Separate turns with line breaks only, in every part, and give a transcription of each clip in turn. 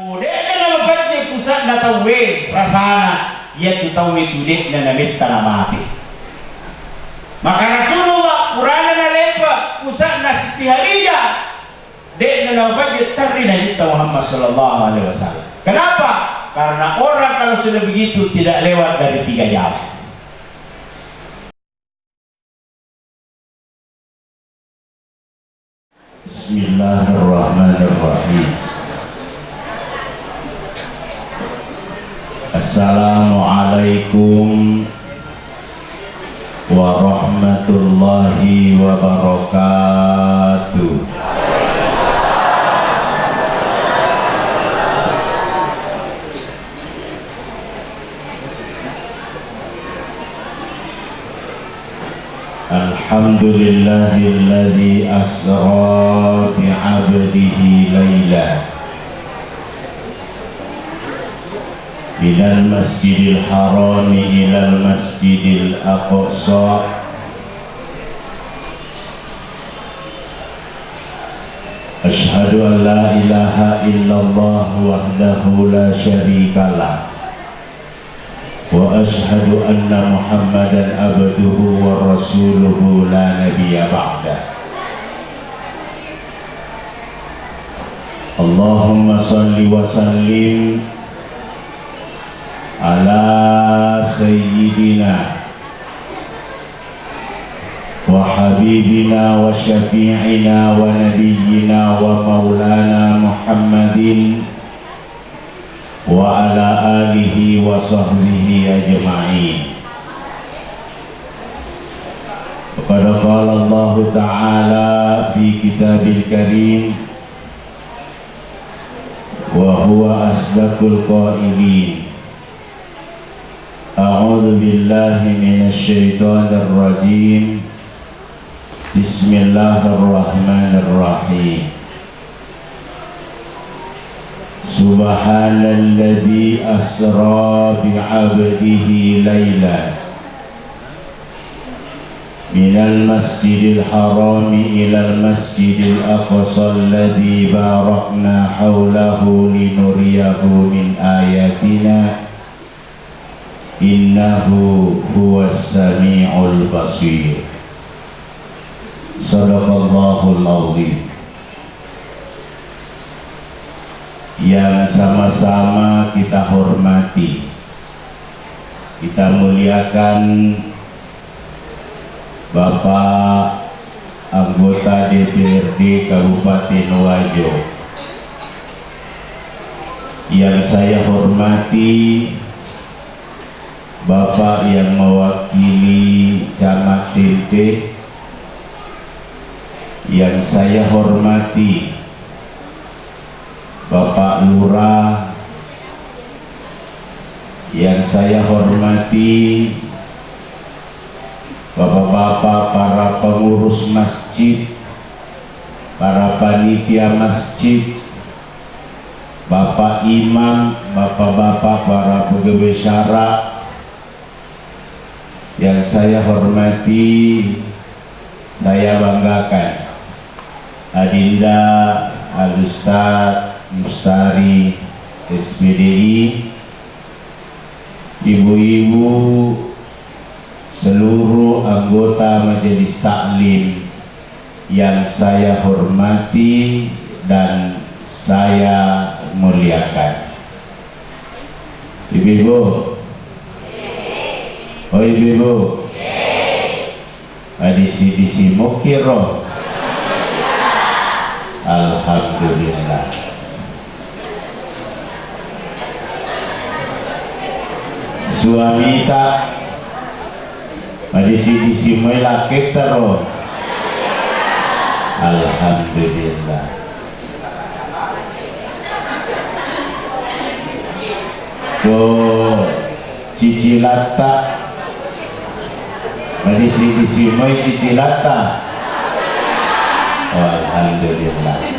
Dek na nababat ni pusat na tawe rasana ia tu tawe tu dek na namit tanamati. Maka Rasulullah Qur'an na lepa pusat na Siti Khadijah dek na nababat dia tari Nabi Muhammad sallallahu alaihi wasallam. Kenapa? Karena orang kalau sudah begitu tidak lewat dari 3 jam. Bismillahirrahmanirrahim. Assalamualaikum warahmatullahi wabarakatuh. Alhamdulillahilladzi asra bi'abdihi layla minal masjidil harami ilal masjidil aqsa asyhadu an la ilaha illallah wahdahu la syarikalah wa asyhadu anna Muhammadan abduhu wa rasuluhu la nabiyya ba'da. Allahumma salli wa sallim ala sayyidina wa habibina wa syafi'ina wa nabiyyina wa maulana Muhammadin wa ala alihi wa sahbihi ajma'in. Qad qala Allah Ta'ala fi kitabil karim wa huwa asdaqul qailin. A'udzu billahi minasy syaithanir rajim. Bismillahirrahmanirrahim. Subhanalladzi asra bi'abdihi layla minal masjidil harami ilal masjidil aqsa alladzi barakna haulahu linuriyahu min ayatina innahu huwas sami'ul basir. Shadaqallahul azim. Yang sama-sama kita hormati, kita muliakan Bapak anggota DPRD Kabupaten Wajo. Yang saya hormati Bapak yang mewakili Camat Tempe. Yang saya hormati Bapak Lurah, yang saya hormati Bapak-bapak para pengurus masjid, para panitia masjid, Bapak Imam, Bapak-bapak para pegawai syara, yang saya hormati, saya banggakan Adinda Al-Ustaz Mustari SPDI, ibu-ibu, seluruh anggota majelis taklim yang saya hormati dan saya muliakan. Ibu-ibu, oh ibu-ibu, adisi-disi mukiro, alhamdulillah. Suami tak adisi-disi melakit terus, alhamdulillah. Ko cicilata adisi-disi mai cicilata, oh, alhamdulillah.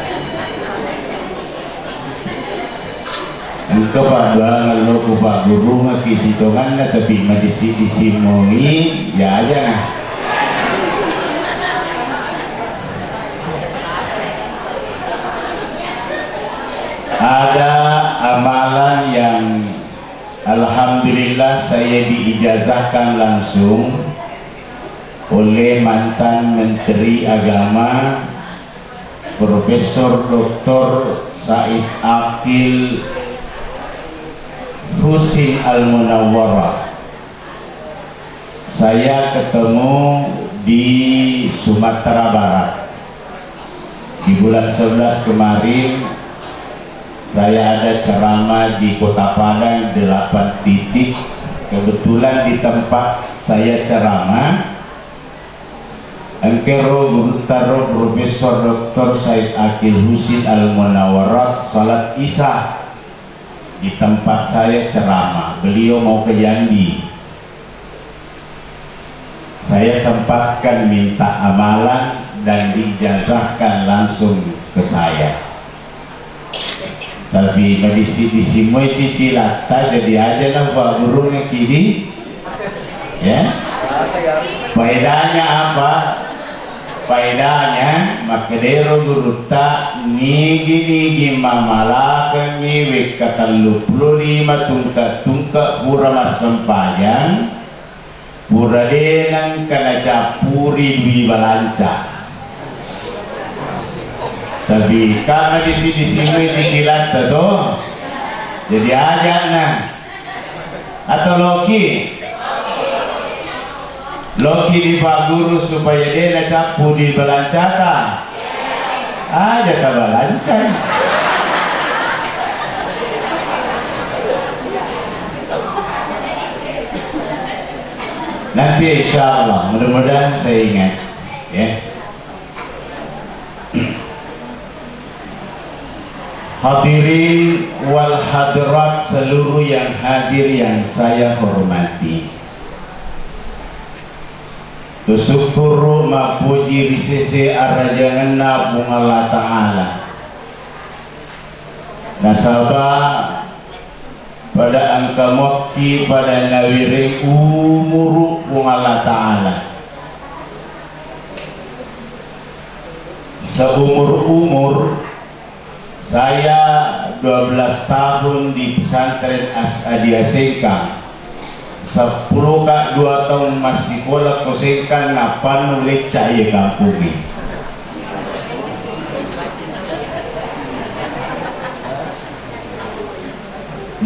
Kepada kalau Pak Guru ngaki sitongan na tapi madisi-disi moi ya aja nah. Ada amalan yang alhamdulillah saya diijazahkan langsung oleh mantan Menteri Agama Profesor Dr. Said Akil Husin Al-Munawwarah. Saya ketemu di Sumatera Barat di bulan 11 kemarin. Saya ada ceramah di Kota Padang 8 titik. Kebetulan di tempat saya ceramah Engkero Gurutaro Profesor Dr. Said Akil Husin Al-Munawwarah salat Isya di tempat saya ceramah. Beliau mau ke Jambi. Saya sempatkan minta amalan dan diijazahkan langsung ke saya. Tapi di semua cicilan jadi aja lah Pak Gurunya kini ya. Faedahnya apa? Faedahnya makadero guruta nigi mamalakan miwik kataluplo 5 tungka pura mas sempayang pura denang kana capuri dwi balanca. Tapi karena di sini cicilan itu jadi aja nah atau Loki di Pak Guru supaya dia nak capu di belancata aja tak balancan. Nanti insya Allah mudah-mudahan saya ingat ya. Hadirin wal hadirat seluruh yang hadir yang saya hormati. Bersyukur mapuji risese arajanganna pung Allah Ta'ala. Nasabah pada angka mokki pada nawiri umuru pung Allah Ta'ala. Seumur-umur saya 12 tahun di pesantren As'adiyah Sengkang. 10 kak 2 tahun masih sekolah kosengkan napan nulis cahaya kampung ini.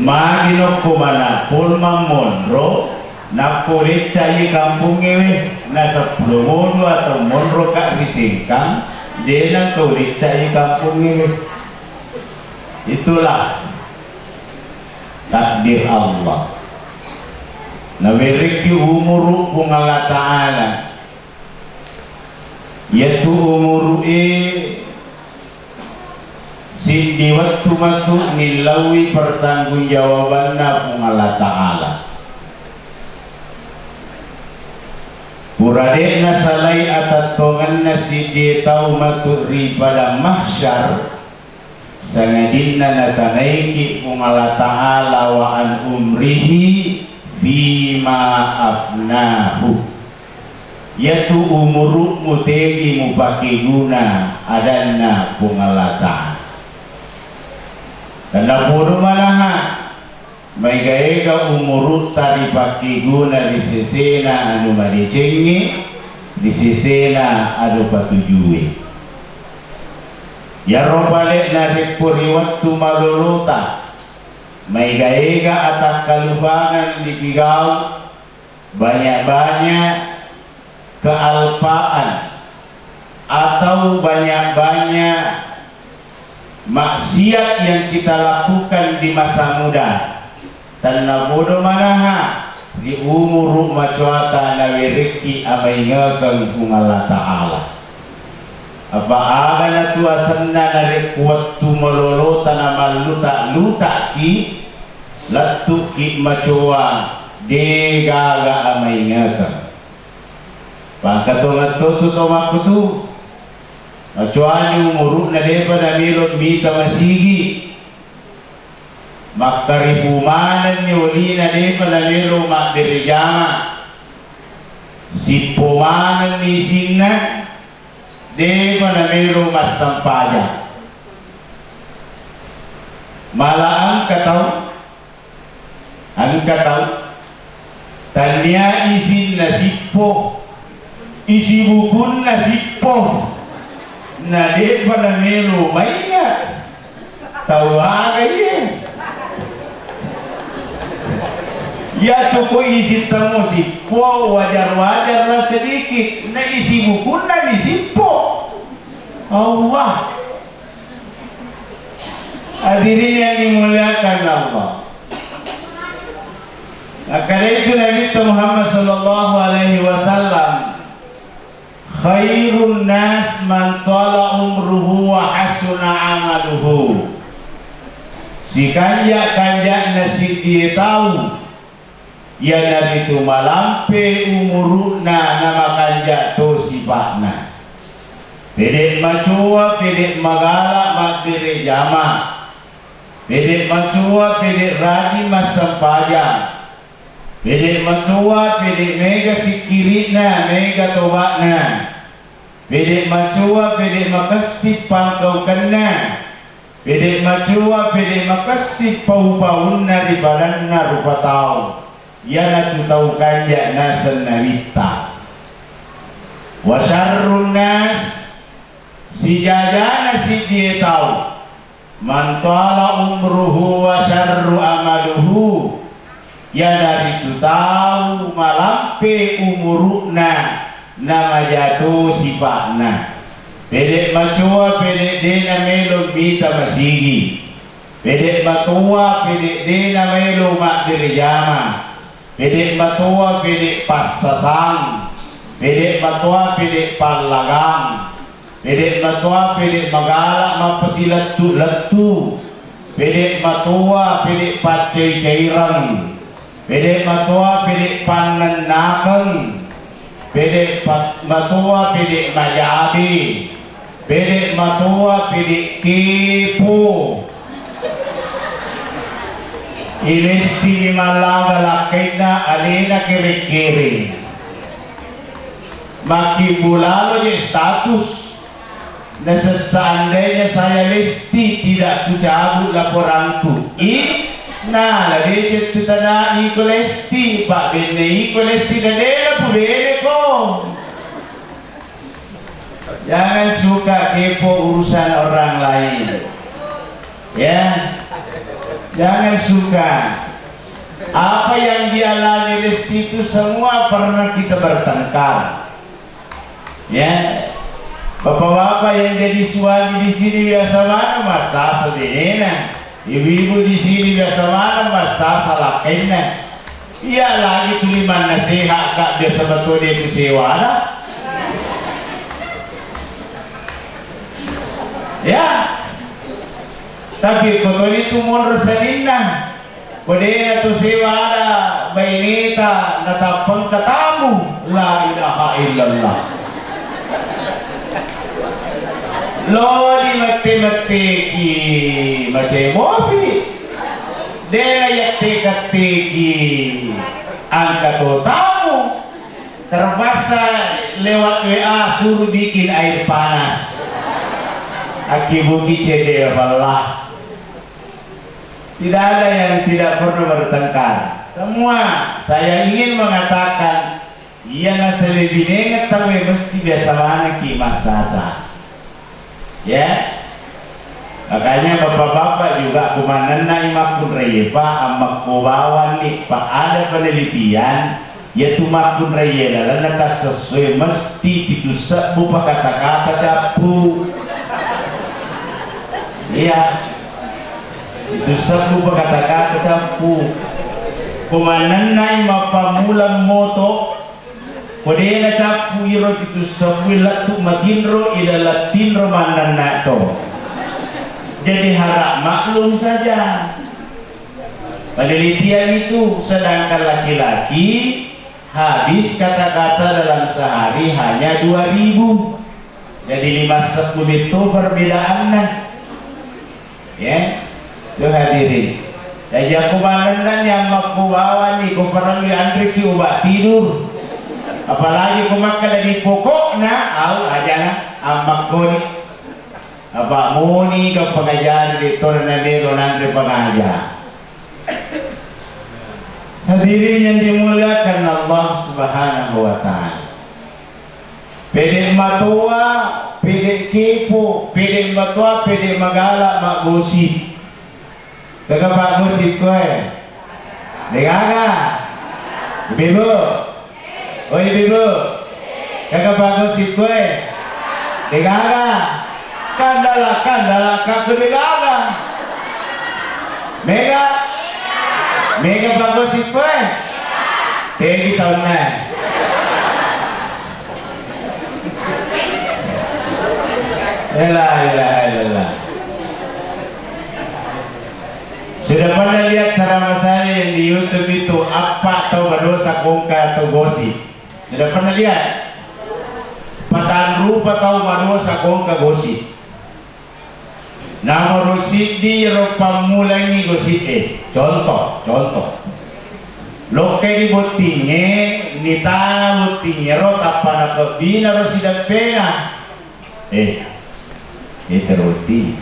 Magino kumana pun mamonro napulit cahaya kampung ini na 10 mono atau monro kak disengkang dia nak tulis cahaya kampung ini. Itulah takdir Allah. Nawiriki umuru pung Allah Ta'ala yaitu umuru sindi waktu masuk nilawi pertanggungjawabannya pung Allah Ta'ala. Puradekna salai atatonganna sindi tau matuk pada mahsyar sangadinna natanaiki pung Allah Ta'ala wa an umrihi bima afnahu yaitu umuru mutegi mupakiguna adanna pungalata karena bodoh manaha maigaega umuru tari pakiguna di sisena anu maricengi di sisena anu patujui ya rombale narik puri waktu maluluta maigaega atak kalubangan di pigau banyak-banyak kealpaan atau banyak-banyak maksiat yang kita lakukan di masa muda dan bodoh manaha di umur macuata nawiriki amaingakan kung Allah Ta'ala. Apa agana tu asanna narik waktu melolota nama luta ki latu ki macua degaga amaingaka pangkatongat tu tomak tu macuanyu muruk na depa na milot mita masigi makaripumanan ni wali na depa na milo makdirijama sipumanan ni sinna Dewa na meron mas tampaya Malah angka tahu tanya isi nasipo isi bukun nasipo nade pada melu mainnya tahu apa ya ya toko isi temu sipo wajar-wajar lah sedikit na isi bukun na disipo Allah. Hadirin yang dimuliakan Allah. Karena itu Nabi Muhammad sallallahu alaihi wasallam khairun nas man tala umruhu wa hasuna amaluhu. Si kanja nasib dia tahu ya Nabi itu malampe umuruna nama kanja to sifatna. Pedek macua, pedek magala, makbere jama. Pedek macua, pedek radi mas sempajang. Pedek macua, pedek mega sikirina, mega tobakna. Pedek macua, pedek makasih pangkau kena. Pedek macua, pedek makasih pau-paunna di badanna rupa tau. Ya nasu tau kanja nasan nawita. Wasarrun nas si jajana si dia tahu man tala umruhu wa syarru amaluhu ya dari itu tahu malampe umuruna nama jatuh sifatna pedek macua pedek dena melo bisa masigi pedek matua pedek dena melo mak dirjama pedek matua pedek pasasang pedek matua pedek palagang pedek matua pedek magala mapasilat tu latu pedek matua pedek pacai cairan pedek matua pedek panenakeng pedek matua pedek majabi pedek matua pedek kipu ilesti malaga lakaina alina kiri-kiri maki bulalo je status. Nah seandainya saya lesti tidak kucabut laporanku nah lagi itu tanah iko lesti pak bene iko lesti dadela pu bene ko jangan suka kepo urusan orang lain ya jangan suka apa yang dialami lesti itu semua pernah kita bertengkar ya. Bapak-bapak yang jadi suami di sini biasa mana masa sebenarnya, ibu-ibu di sini biasa mana masa salah kena. Iya lagi tuliman nasihat kak dia sebetulnya itu sewana. Ya, tapi kotor itu mundur sedina. Kodenya tu sewana bainita natapang katamu la ilaha illallah. Lo di mati-matiki macam mobil dia yakti-katiki angkat tamu terpaksa lewat WA suruh bikin air panas akibat cedera Allah. Tidak ada yang tidak pernah bertengkar semua. Saya ingin mengatakan ia naselebih nengat tapi mesti biasa mana ki masasa ya. Makanya bapak-bapak juga kumanana imakun raya pak amak kubawan nih pak ada penelitian yaitu makun raya dalam nata sesuai mesti itu sebuah kata-kata capu iya itu sebuah kata-kata capu kumanana imak pamulang moto kodena capu iro itu sebuah latu matinro ila latinro manana to. Jadi harap maklum saja penelitian itu sedangkan laki-laki habis kata-kata dalam sehari hanya 2000 jadi 5-10 itu perbedaannya ya tuh hadirin ya kumandan yang aku bawa nih ku perlu antri ki obat tidur apalagi ku makan dari pokoknya au aja lah amak koni Apa muni ke pengajar dito na meron andre pengajar. Hadirin yang dimuliakan Allah Subhanahu wa taala. Pwede matua, pwede kipo, pwede matua, pwede magala, magusip. Kagapagusip ko eh. Degaga. Bibo. Oy bibo. Kagapagusip ko eh. Degaga. Kandala kakuligaga. Mega bagusip ko eh. Tegi tahun na. Elah. Sudah pernah lihat ceramah saya yang di YouTube itu apa atau berdosa kongka atau gosip? Sudah pernah lihat? Patan rupa atau berdosa kongka gosip? Nama gosip di rupa mulai gosip contoh. Loke di botinge, ni tanah botinge rot apa nak kebina rosidak pena? Roti.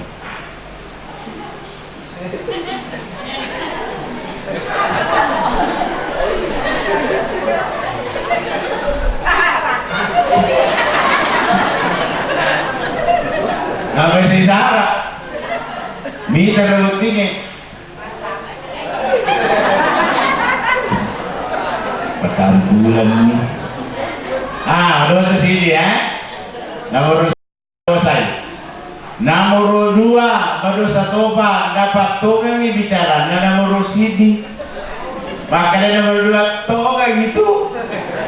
Nama si Sarah, minta rotinya. Petang bulan ini. Dosa sini ya. Nomor Nomor 2 berdosa toba dapat toga nih bicara. Nomor sidi makanya nomor 2 toga gitu.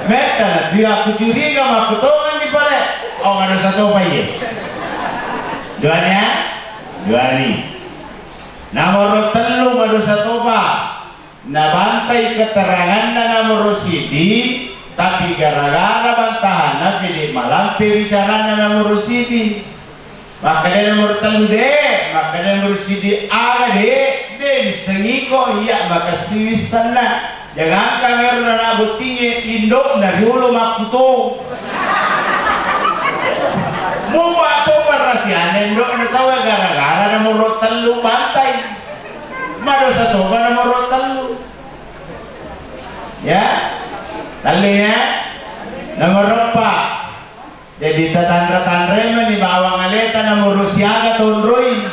Meta dia aku curiga mah aku toga nih pare. Berdosa toba ya. Dua nih. Nomor 3 berdosa toba. Nabantai keterangan na nomor sidi tapi gara-gara bantahan na pilih malam bicara na nomor sidi. Makanya nomor 3 makanya nomor sidi aga de sengiko iya maka siwisan na jangan kanger na nabutingi indok na riulo makuto mumba to parasian indok na tawa gara-gara nomor 3 bantai madosa to ba nomor 3 ya talinya nomor 4 jadi tatandra-tandra ni bawang aleta na murusiaga tunroy.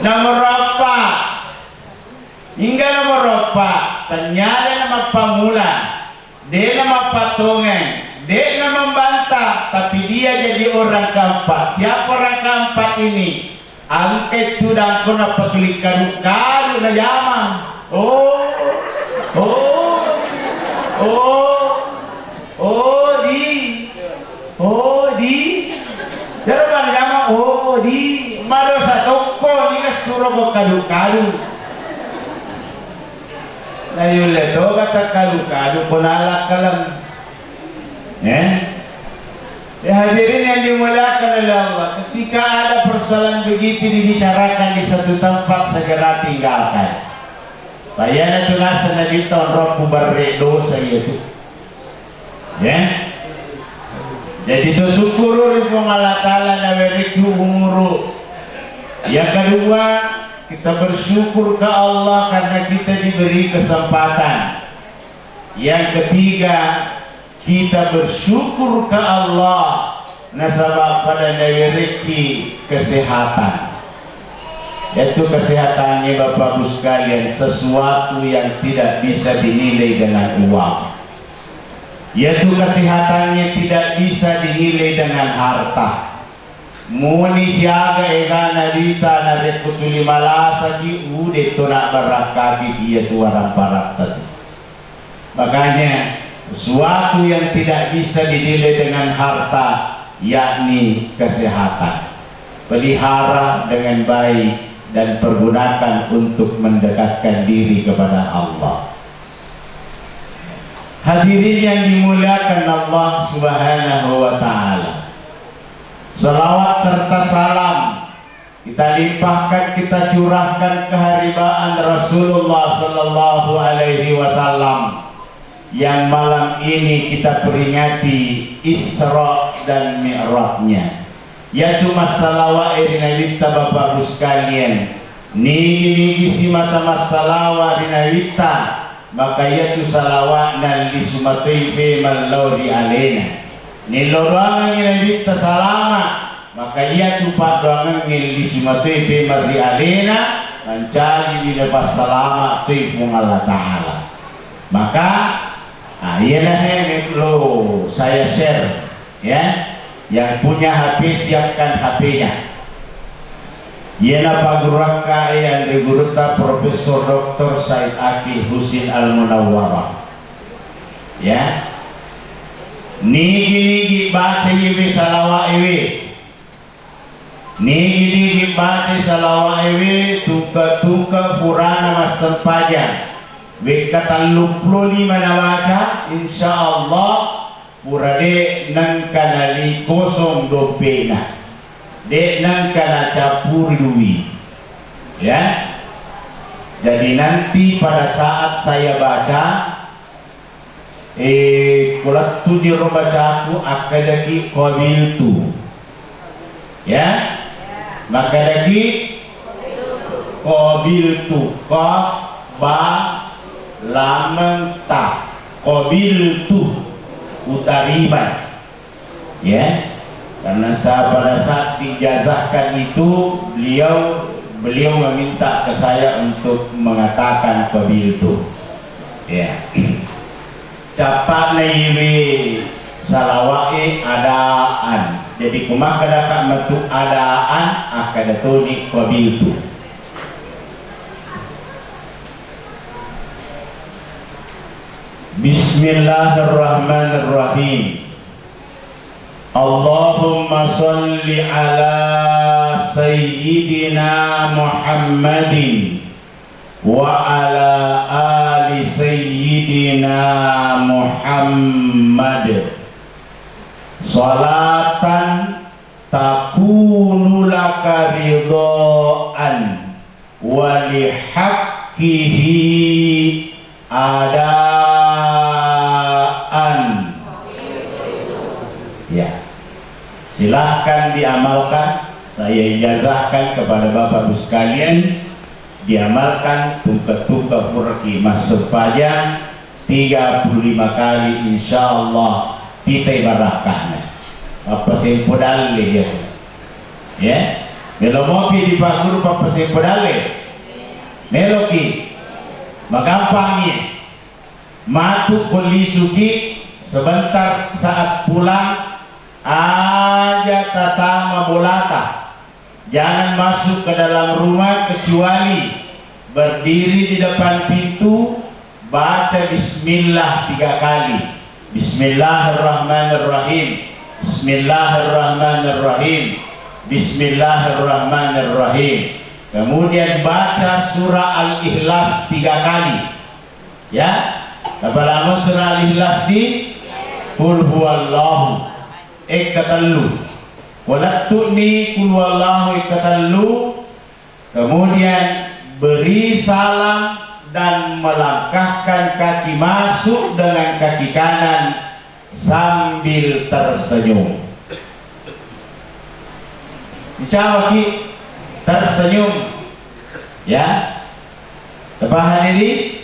Nomor 4 hingga nomor 4 tanyala na magpamulan di na magpatungan di na membantah tapi dia jadi orang keempat. Siapa orang keempat ini? Angket tudang ko na patulik kadu na yaman. Di Jaro ba nama di mado sa toko ni kasuro ko kadu layu leto kata kadu ponalak kalam hadirin yang dimuliakan oleh Allah, ketika ada persoalan begitu dibicarakan di satu tempat segera tinggalkan. Bayana tunasa na dito ang roh kubarre dosa itu. Jadi itu syukur rin pong Allah Ta'ala na weriku umuru. Yang kedua, kita bersyukur ke Allah karena kita diberi kesempatan. Yang ketiga, kita bersyukur ke Allah nasabab pada rezeki kesehatan. Yaitu kesehatannya Bapak Ibu sekalian sesuatu yang tidak bisa dinilai dengan uang. Yaitu kesehatannya tidak bisa dinilai dengan harta. Muni siaga ega nadita na reputuli malasa ki ude to nak barakati dia tu orang barak tadi. Makanya sesuatu yang tidak bisa dinilai dengan harta yakni kesehatan. Pelihara dengan baik dan pergunakan untuk mendekatkan diri kepada Allah. Hadirin yang dimuliakan Allah Subhanahu wa Ta'ala, salawat serta salam kita limpahkan, kita curahkan keharibaan Rasulullah Sallallahu Alaihi Wasallam yang malam ini kita peringati Isra dan Mi'rajnya, yaitu masalah irinawita Bapak Ibu sekalian. Nigi si mata masalah irinawita, maka yaitu salawat dan disumatai pe malauri alena. Nilorangan irinawita salama, maka yaitu padangan disumatai pe mari alena, mencari di lepas salama tuifung Allah Ta'ala. Maka ialah lo saya share ya, yang punya HP siapkan HP-nya. Ialah Pak Guru Raka yang diguruta Profesor Dr. Said Aki Husin Al-Munawwarah. Ya. Nigi baca iwi salawat iwi. Nigi baca salawat iwi tuka purana mas sempajan. Wekatan 25 nawaca insyaallah purade nang kanali kosong dopena de nang kana capuri ya. Jadi nanti pada saat saya baca kulat tu di baca aku akadaki qabil tu ya, maka lagi qabil tu qaf ba lam ta qabil tu utariban ya, karena pada saat dijazahkan itu beliau meminta ke saya untuk mengatakan qabil tu ya. Capat naiwi salawai adaan, jadi kumaha kadaka metu adaan akada tu di qabil tu. Bismillahirrahmanirrahim. Allahumma salli ala sayyidina Muhammadin wa ala ali sayyidina Muhammad salatan takunu laka ridhaan wa lihaqqihi adaan. Ya, silahkan diamalkan. Saya ijazahkan kepada Bapak Ibu sekalian, diamalkan tungka furki mas sepanjang 35 kali insyaallah kita ibaratkan apa sempodale ya. Melo mopi di Pak Guru apa sempodale meloki magampangnya matu kolisuki sebentar saat pulang aja tatama bolata. Jangan masuk ke dalam rumah kecuali berdiri di depan pintu, baca bismillah 3 kali. Bismillahirrahmanirrahim. Bismillahirrahmanirrahim. Bismillahirrahmanirrahim. Kemudian baca surah Al-Ikhlas 3 kali. Ya. Apalagi surah Al-Ikhlas di Qul huwallahu ekatallu. Walatuni kul wallahu ikatallu. Kemudian beri salam dan melangkahkan kaki masuk dengan kaki kanan sambil tersenyum. Bicara ki tersenyum ya. Tepahan ini.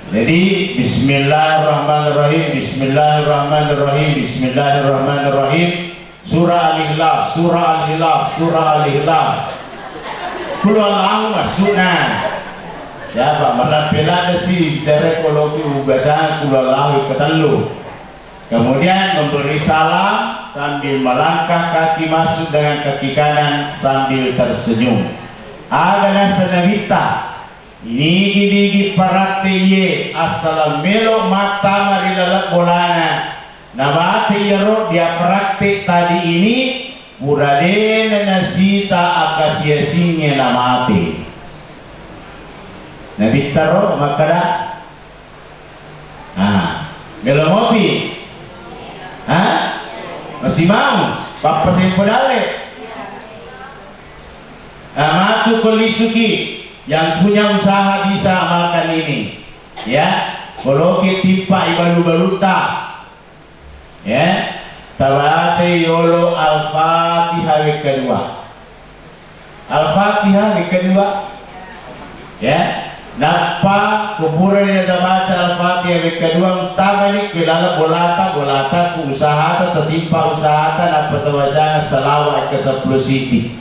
Jadi bismillahirrahmanirrahim. Bismillahirrahmanirrahim. Bismillahirrahmanirrahim. Surah Al-Ikhlas, Surah Al-Ikhlas, Surah Al-Ikhlas. Kul wallahu masuna. Ya Pak, malah pela si bicara ekologi baca kul wallahu ketallu. Kemudian memberi salam sambil melangkah kaki masuk dengan kaki kanan sambil tersenyum. Agana sanavita. Nigi parate assalam melo mata mari lalak bolana. Nama yero dia praktik tadi ini urade nasita akasia singe nama ate. Nabi taro makada. Gelo mopi. Masih mau? Papa sempodale. Matu kolisuki yang punya usaha bisa makan ini. Ya. Kalau kita timpa ibalu-baluta, ya, tabaca yolo Al-Fatihah yang kedua. Al-Fatihah yang kedua, ya. Napa kuburan yang tabaca Al-Fatihah yang kedua, utama ni kelala bolata ku usaha tertimpa usaha napa tabaca salawat ke 10 siti.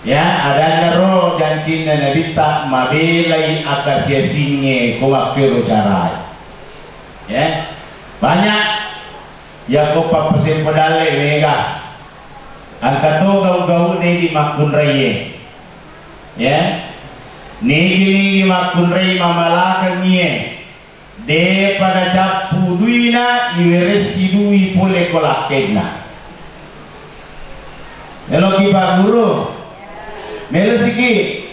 Ya, ada roh janji na nabita mabelai akasia singe kumakiro carai. Ya, banyak ya ko papasin padale mega. Angka to gau-gau ni di makun raye. Ya, ni makun raye mamalakang niye. De pada capu duina iweresi dui pole kolakena. Elo kiba guru. Melo sikit.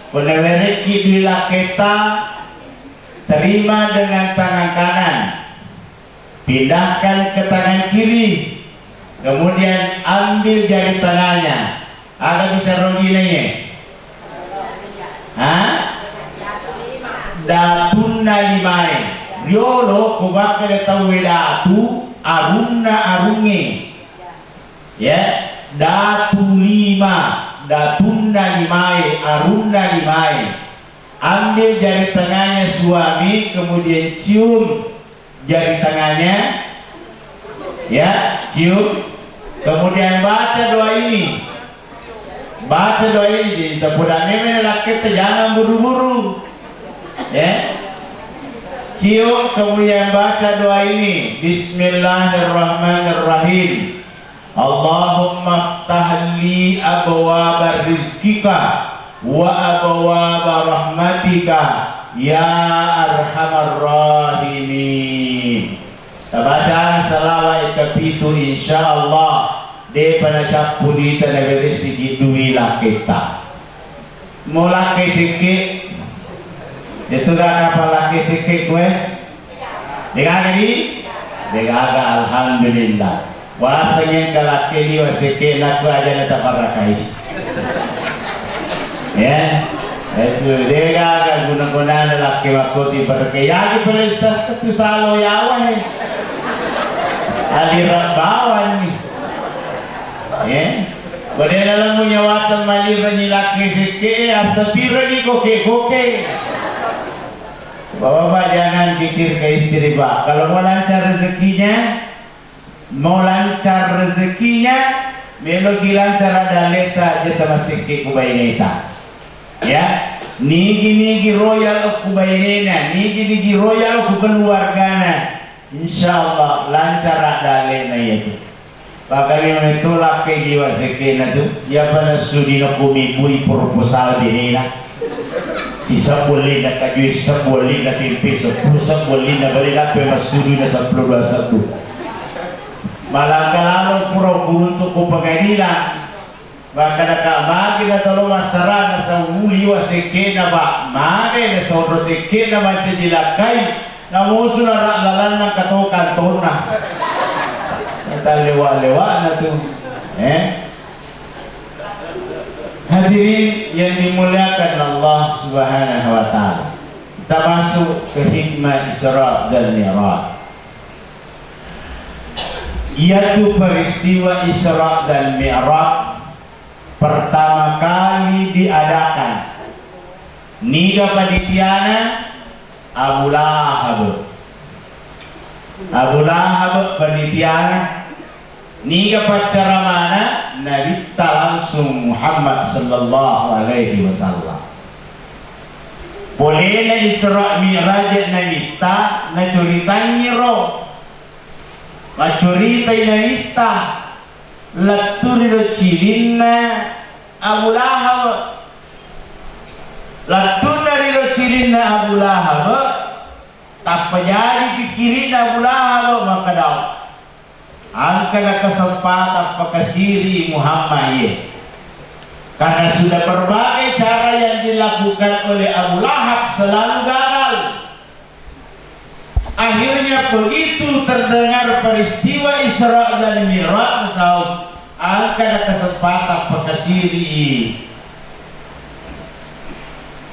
Penelereki bila kita terima dengan tangan kanan, pindahkan ke tangan kiri, kemudian ambil jari tangannya. Ada bisa roginanya? Datuna limai. Riolo kubak ke tahu datu aruna arunge. Ya, datu lima. Datunda limai, arunda limai. Ambil jari tangannya suami, kemudian cium jari tangannya, ya, cium. Kemudian baca doa ini. Baca doa ini. Tidak laki jangan buru-buru, ya. Cium, kemudian baca doa ini. Bismillahirrahmanirrahim. Allahumma ftahli abwaba rizkika wa abwaba rahmatika ya arhamar rahimin. Baca salawat kapitu insyaallah de pada capu di tanah segi duilah kita. Mula ke sikit itu dah kapal laki sikit gue dengar ni dengar alhamdulillah. Wasanya kalaki ni wasike nak aja na taparakai. Ya, itu dega ka guna-guna na laki makoti berkai. Yagi pelistas ketu salo yawa he. Aliran bawan ni. Ya, badena lang mo nyawatan malira ni laki sike asapira ni koke. Bapak jangan pikir ke istri pak. Kalau mau lancar rezekinya, melogi lancar ada leta jeta masih ke kubaineta. Ya, nigi royal kubainena, nigi royal ku keluargana. Insyaallah lancar ada lena itu. Bagaimana itu laki jiwa sekena tu, ya pada sudina kumibui proposal dinina. Sisa boleh nak kaji, sisa boleh nak timpi, sisa boleh nak balik nak pemasudi nak 10 malah kalau pura untuk pengadilan maka nak bagi na tolong masyarakat na sa uli wa seke na ba mage na sa oro seke na macam dilakai na musuh na lalan ng katokan na kita lewa na tu hadirin yang dimuliakan Allah Subhanahu wa ta'ala. Kita masuk ke hikmah Isra dan Mi'raj, yaitu peristiwa Isra dan Mi'raj pertama kali diadakan niga panitiana Abu Lahab panitiana niga pacaramana Nabi langsung Muhammad sallallahu alaihi wasallam. Boleh na Isra Mi'raj Nabi na ceritanya roh macurita inanita laturi do cilinna Abu Lahab laturi do cilinna Abu Lahab tak jadi pikirin Abu Lahab maka daw angkana kesempatan pakasiri Muhammad ye. Karena sudah berbagai cara yang dilakukan oleh Abu Lahab selalu gagal. Akhirnya begitu terdengar peristiwa Isra dan Mi'raj, angkat kesempatan pakasiri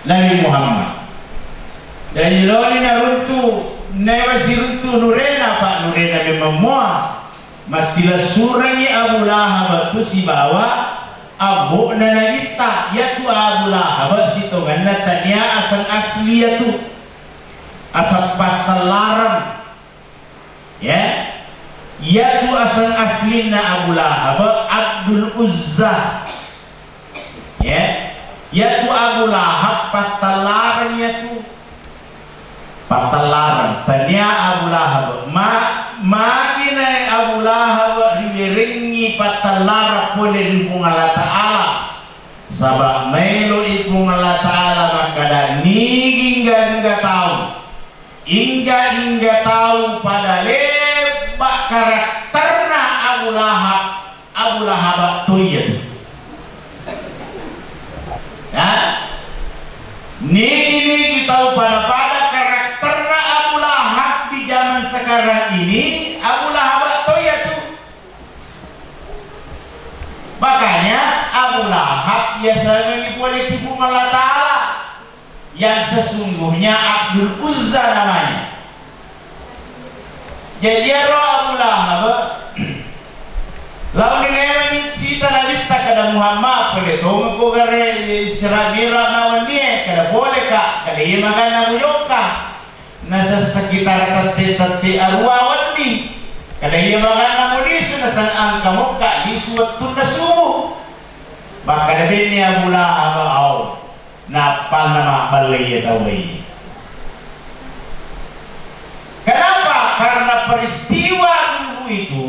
Nabi Muhammad. Dan loni na runtu newa si runtu nurena pak nurena memang mua masih surangi Abu Lahab tu si bawa abu na nalita yaitu Abu Lahab si tongan tanya asal asli yaitu asal patalaran ya yaitu asal asli na Abu Lahab Abdul Uzza ya yaitu Abu Lahab patalaran yaitu patalaran tanya Abu Lahab maginay Abu Lahab ribiringi patalara po din kung Allah Ta'ala sabak maylo ikong Allah Ta'ala makada nigingga inga tau pada lebak karakterna Abu Lahab tuyat ya nigi tahu pada karakterna Abu Lahab di zaman sekarang ini Abu Lahab tuyat. Makanya Abu Lahab biasanya boleh tipu Allah Ta'ala yang sesungguhnya Abdul Uzza namanya. Jadi Abu Lahab lalu ini sita nabita kada Muhammad boleh tunggu ko gare sirabira nawan dia kada boleh kak kada iya magana muyoka nasa sekitar tati arwawan di kada iya magana mo diso nasa angka mo ka disuat tunda sumo baka dabi ni Abu Lahab au napal na mabalay daw bay. Kenapa? Karena peristiwa dulu itu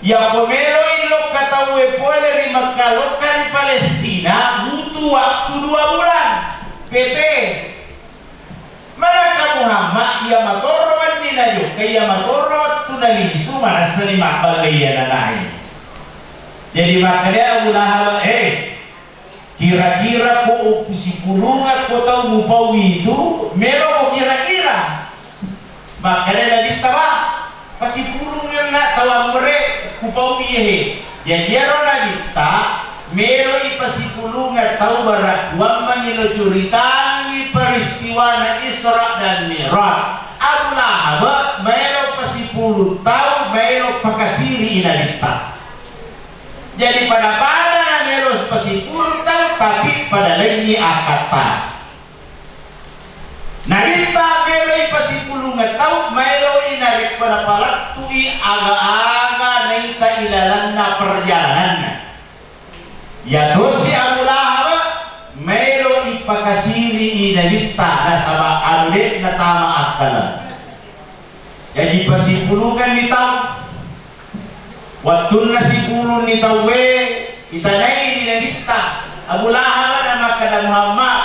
yang pemelo ilok katawe po dari Makkah di Palestina butuh waktu 2 bulan PP mereka Muhammad ia matorowan ninayo kaya matorowat tunalisu manasa ni mabalaya na nahin. Jadi makanya Abu Lahab kira-kira ko si pulungat ko tau mupawi itu mero ko kira-kira makanya lagi tawa pasi pulungan na tawa mere kupawi he ya diaro na kita mero ipasi pulungan tau barak wamman ino curitangi peristiwa na Isra dan Mi'raj. Abu Lahab mero pasi puluh tau mero pakasiri inalita. Jadi pada na mero pasi puluh tau tapi pada lainnya akatan. Narita meloi pasipulungan tau meloi narik pada palat tui aga-aga naita ilalanna perjalanannya. Ya dosi Abu Lahab meloi pakasiri inalita nasaba alulit na tama akalan. Jadi pasipulungan ni tau waktu nasipulun ni tau kita naik inalita Abu Lahab nama kada Muhammad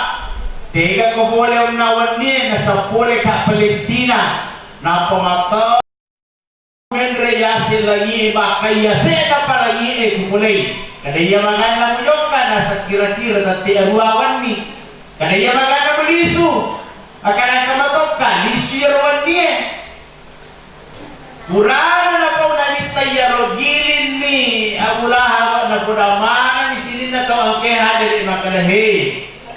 tega ko boleh unawan ni nasa pole ka Palestina na pamata men reyase lagi bakay yase ka palagi kumulay kada iya magana mo yoka nasa kira-kira tati aruawan ni kada iya magana mo lisu akala ka matokka lisu yaruan ni kurana na pa unalita yarogilin ni Abu Lahab na kuramana ni sinin na to ang keha dari makalahe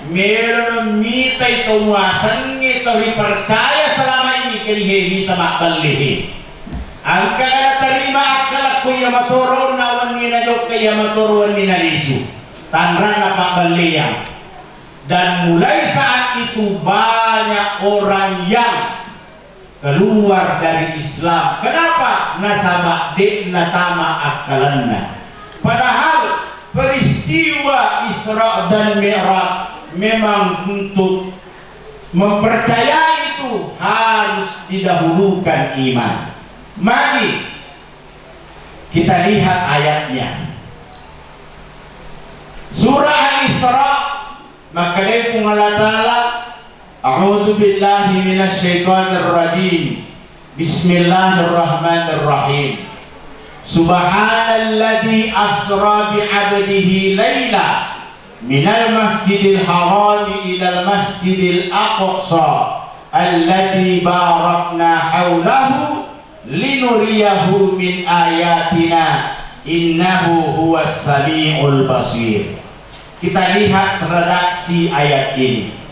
meron mita ito muasan ito percaya selama ini kalihe mita makalihe ang kagalatarima akala ko yamatoro nawan ni na yok kay yamatoruan ni nalisu tanran na pakaliya dan mulai saat itu banyak orang yang keluar dari Islam. Kenapa? Nasaba di natama akalanna padahal peristiwa Isra dan Mi'raj memang untuk mempercayai itu harus didahulukan iman. Mari kita lihat ayatnya. Surah Al-Isra maka dia Allah Ta'ala A'udzu billahi minasyaitonir rajim. Bismillahirrahmanirrahim. Subhanalladzi asra bi 'abdihi laila minal masjidil haram ilal masjidil aqsa alladzi barakna haulahu linuriyahu min ayatina innahu huwas samiul basir. Kita lihat redaksi ayat ini.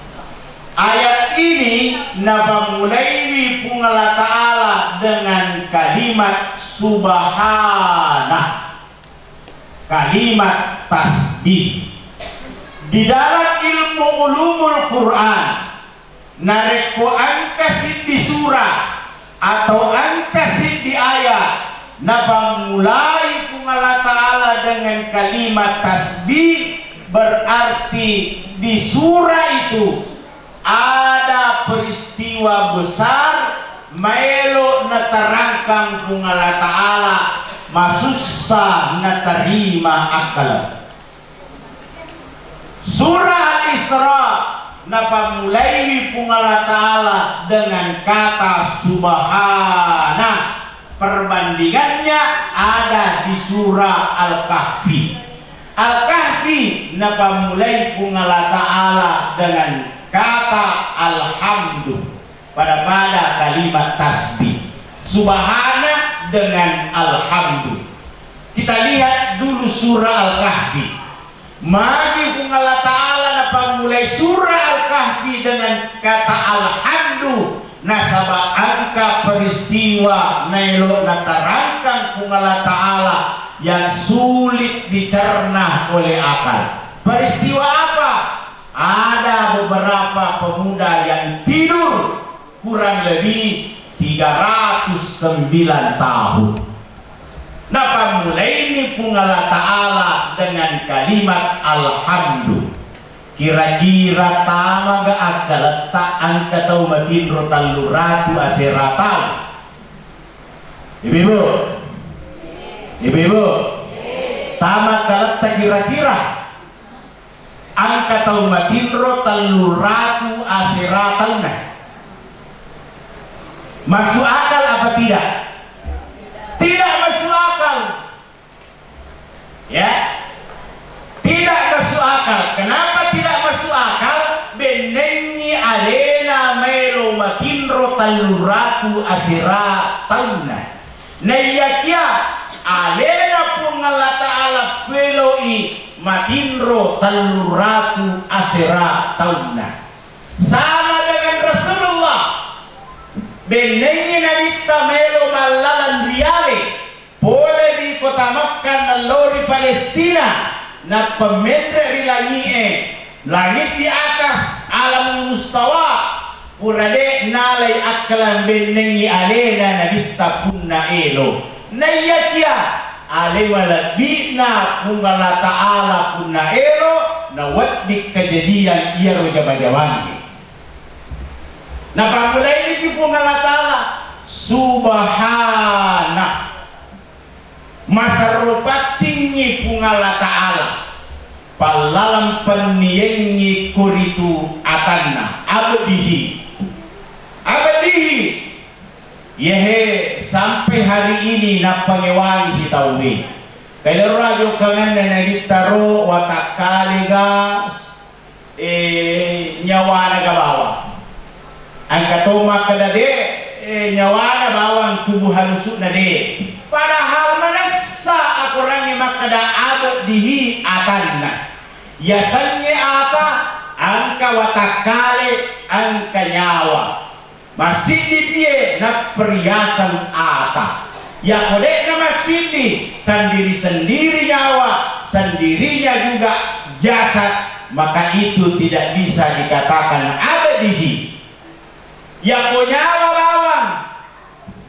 Ayat surat ini nabamulai pun Allah Ta'ala dengan kalimat subhanah, kalimat tasbih. Di dalam ilmu ulumul Quran nareko angkasit di surah atau angkasit di ayat nabamulai pun Allah Ta'ala dengan kalimat tasbih, berarti di surah itu ada peristiwa besar melo natarangkang kung Allah Ta'ala masussa natarima akal. Surah Al-Isra napamulai kung Allah Ta'ala dengan kata subhana, perbandingannya ada di surah Al-Kahfi. Al-Kahfi napamulai kung Allah Ta'ala dengan kata alhamdulillah pada kalimat tasbih. Subhana dengan alhamdulillah. Kita lihat dulu surah Al-Kahfi. Magi kung Allah Ta'ala napamulai surah Al-Kahfi dengan kata alhamdulillah. Nasaba angka peristiwa nailo natarangkan kung Allah Ta'ala yang sulit dicerna oleh akal. Peristiwa apa? Ada beberapa pemuda yang tidur kurang lebih 309 tahun. Napa mulai ini pun Allah Ta'ala dengan kalimat alhamdulillah. Kira-kira tama ga akal tak angka tau makin rotal luratu aseratal. Ibu-ibu, ibu-ibu, tama kalata kira-kira angka tau makin rotal luratu aseratal na. Masuk akal apa tidak? Tidak masuk akal. Ya, tidak masuk akal. Kenapa tidak masuk akal? Benengi alena melo makinro taluratu asira tauna. Nayakia alena pun Allah Ta'ala veloi makinro taluratu asira tauna. Sama dengan Rasulullah. Benengi nabita melo malalan riale. Boleh di kota Makkah na lori Palestina. Na pemendre langit di atas alam mustawa purade nalay akalan benengi alena nabita punna elo nayakia ale malabina kung Allah Ta'ala punna elo na waddik kejadian iya roja bajawangi. Na pamulay ni kung Allah Ta'ala subhanah masarupat cingi kung Allah Ta'ala palalam peniyengi kuritu atanna abadihi yehe sampai hari ini napangewangi si taubi kaya rajo kangan na nagitaro watakaligas nyawa na gabawa ang katoma kadade nyawa na bawang tubuh halusuk na de padahal manasa ako rangi makada abadihi atanna yasannya apa angka watakale angka nyawa masih di pie na perhiasan ata ya kode na masih di sendiri nyawa sendirinya juga jasad maka itu tidak bisa dikatakan abadihi ya ko nyawa bawang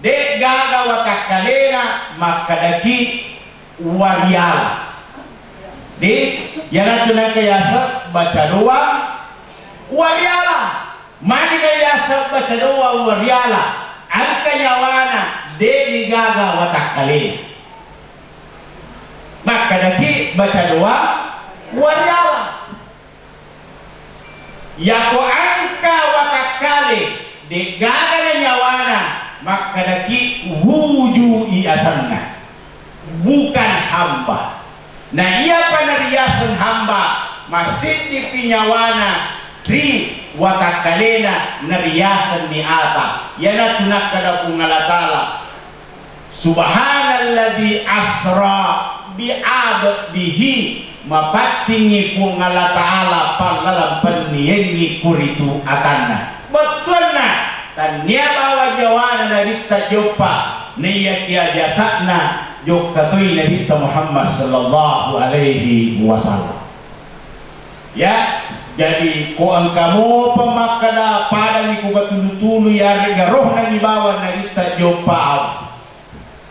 dek gaga watakalena maka daki wariala dek yana tuna kayasa baca doa wariala mani kayasa baca doa wariala angka nyawana dek gaga watakalena maka daki baca doa wariala ya ko angka watakale dek gaga na nyawana maka daki wuju iasanna bukan hamba. Nah ia panariasan hamba masih di pinyawana tri watakalena nariasan ni ata yana tunak kada pungala ta'ala subhanalladzi asra bi'abdihi mapacingi pungala ta'ala palalam peniyengi kuritu atanna dan nia bawa jawana na bitta joppa niya kia jasana jokka toy na bitta Muhammad sallallahu alaihi wasallam. Ya, jadi ko ang kamo pamakada pada ni ko katulu-tulu yari garoh na ibawa na bitta joppa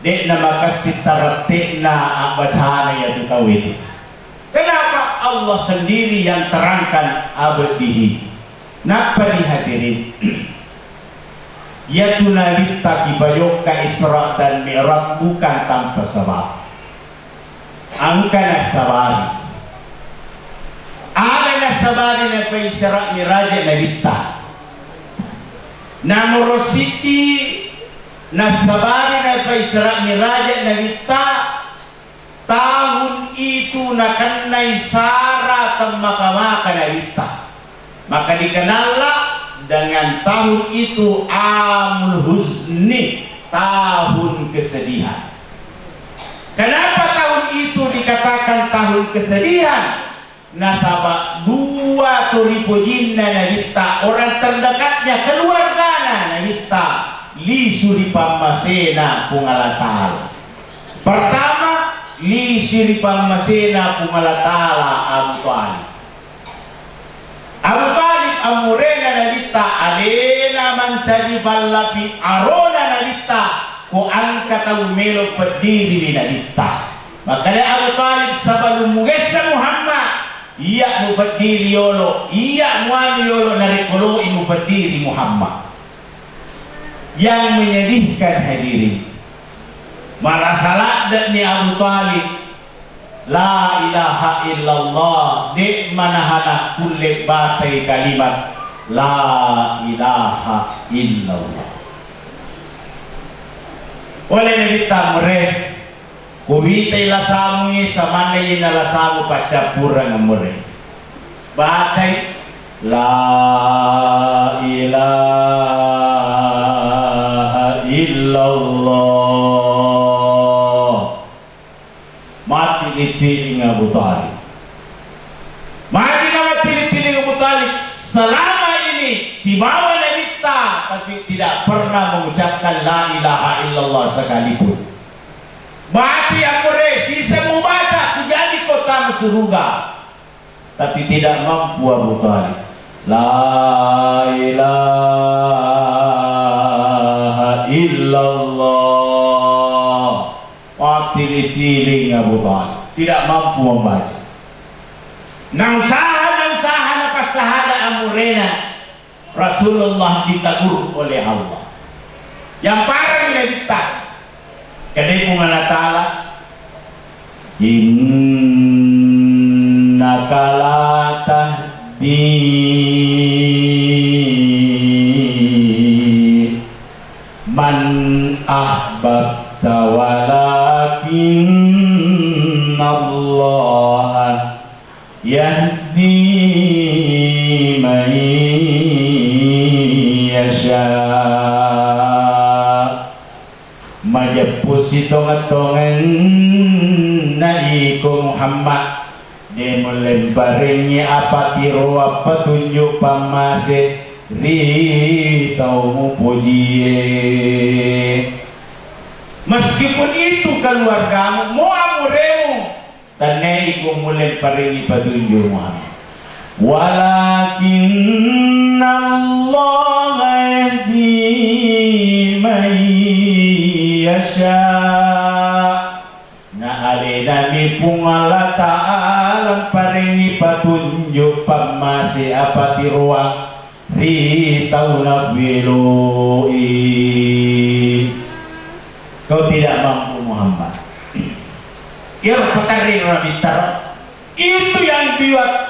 de na makasitarate na abadhana ya tukawit. Kenapa Allah sendiri yang terangkan abadihi? Napa dihadirin? Yaitu Nabi takibayok ka Isra dan Mi'raj bukan tanpa sebab. Angka nasabari. Ada nasabari na pa Isra Mi'raj Nabi ta. Namuro Siti nasabari na pa Isra Mi'raj Nabi ta. Tahun itu nakanay sara tamakawaka Nabi ta. Maka dikenallah dengan tahun itu Amul Huzni, tahun kesedihan. Kenapa tahun itu dikatakan tahun kesedihan? Nasabah dua turipo jinna nabita, orang terdekatnya keluarganya nabita li suri pamasena pungalatala. Pertama li suri pamasena pungalatala Abu Talib. Abu Talib amurena nabita alena mencari balapi arona nabita ko angkat umelo berdiri di nabita. Makanya Abu Talib sebelum mugesa Muhammad iya mu berdiri yolo, iya muani yolo narikolo mu berdiri Muhammad. Yang menyedihkan hadirin, malah salat ni Abu Talib la ilaha illallah di manahana kulit baca kalimat la ilaha illallah. Oleh Nabi Tamre kuwitay lasamu sa manay na lasamu pacapurang amore baca la ilaha illallah. Mati ditiling Abu Talib. Mati nama tiling Abu Talib. Selama ini si bawa nabita tapi tidak pernah mengucapkan la ilaha illallah sekalipun. Baca amore sisa mau baca menjadi kota surga, tapi tidak mampu Abu Talib. La ilaha illallah. Tiling Abu Talib tidak mampu membaca. Nausaha lepas sahada amurena Rasulullah ditegur oleh Allah. Yang parah kita kadai mengala ta'ala innaka la tahdi man ahbabta walakin Allah yahdi man yasha. Majepusi tongan-tongan na iko Muhammad di melembaringi apa tiro apa tunjuk pamase ritau mu puji. Meskipun itu keluargamu mau amuremu tanah iko melembaringi petunjuk Muhammad. Walakin Allah yahdi man yasha. Na alinami pungala ta'alam paringi patunjuk pamasi apa tiruang ritau nabwilui. Kau tidak mampu Muhammad. Irfakari rabitar. Itu yang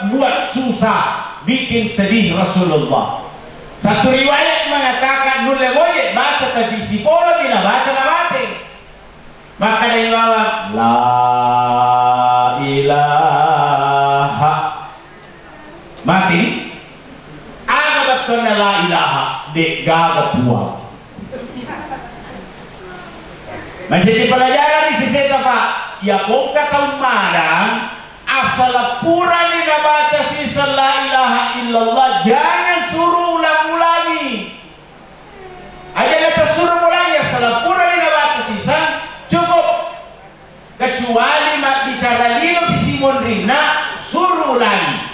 buat susah, bikin sedih Rasulullah. Satu riwayat mengatakan nulle boye baca tapi si polo tidak baca mati. Maka dia bawa la ilaha mati. Ada betulnya la ilaha dek gagal buang. Menjadi pelajaran di sisi apa? Ya kau kata madang asal pura ni baca sisa la ilaha illallah jangan suruh ulang-ulangi. ulangi.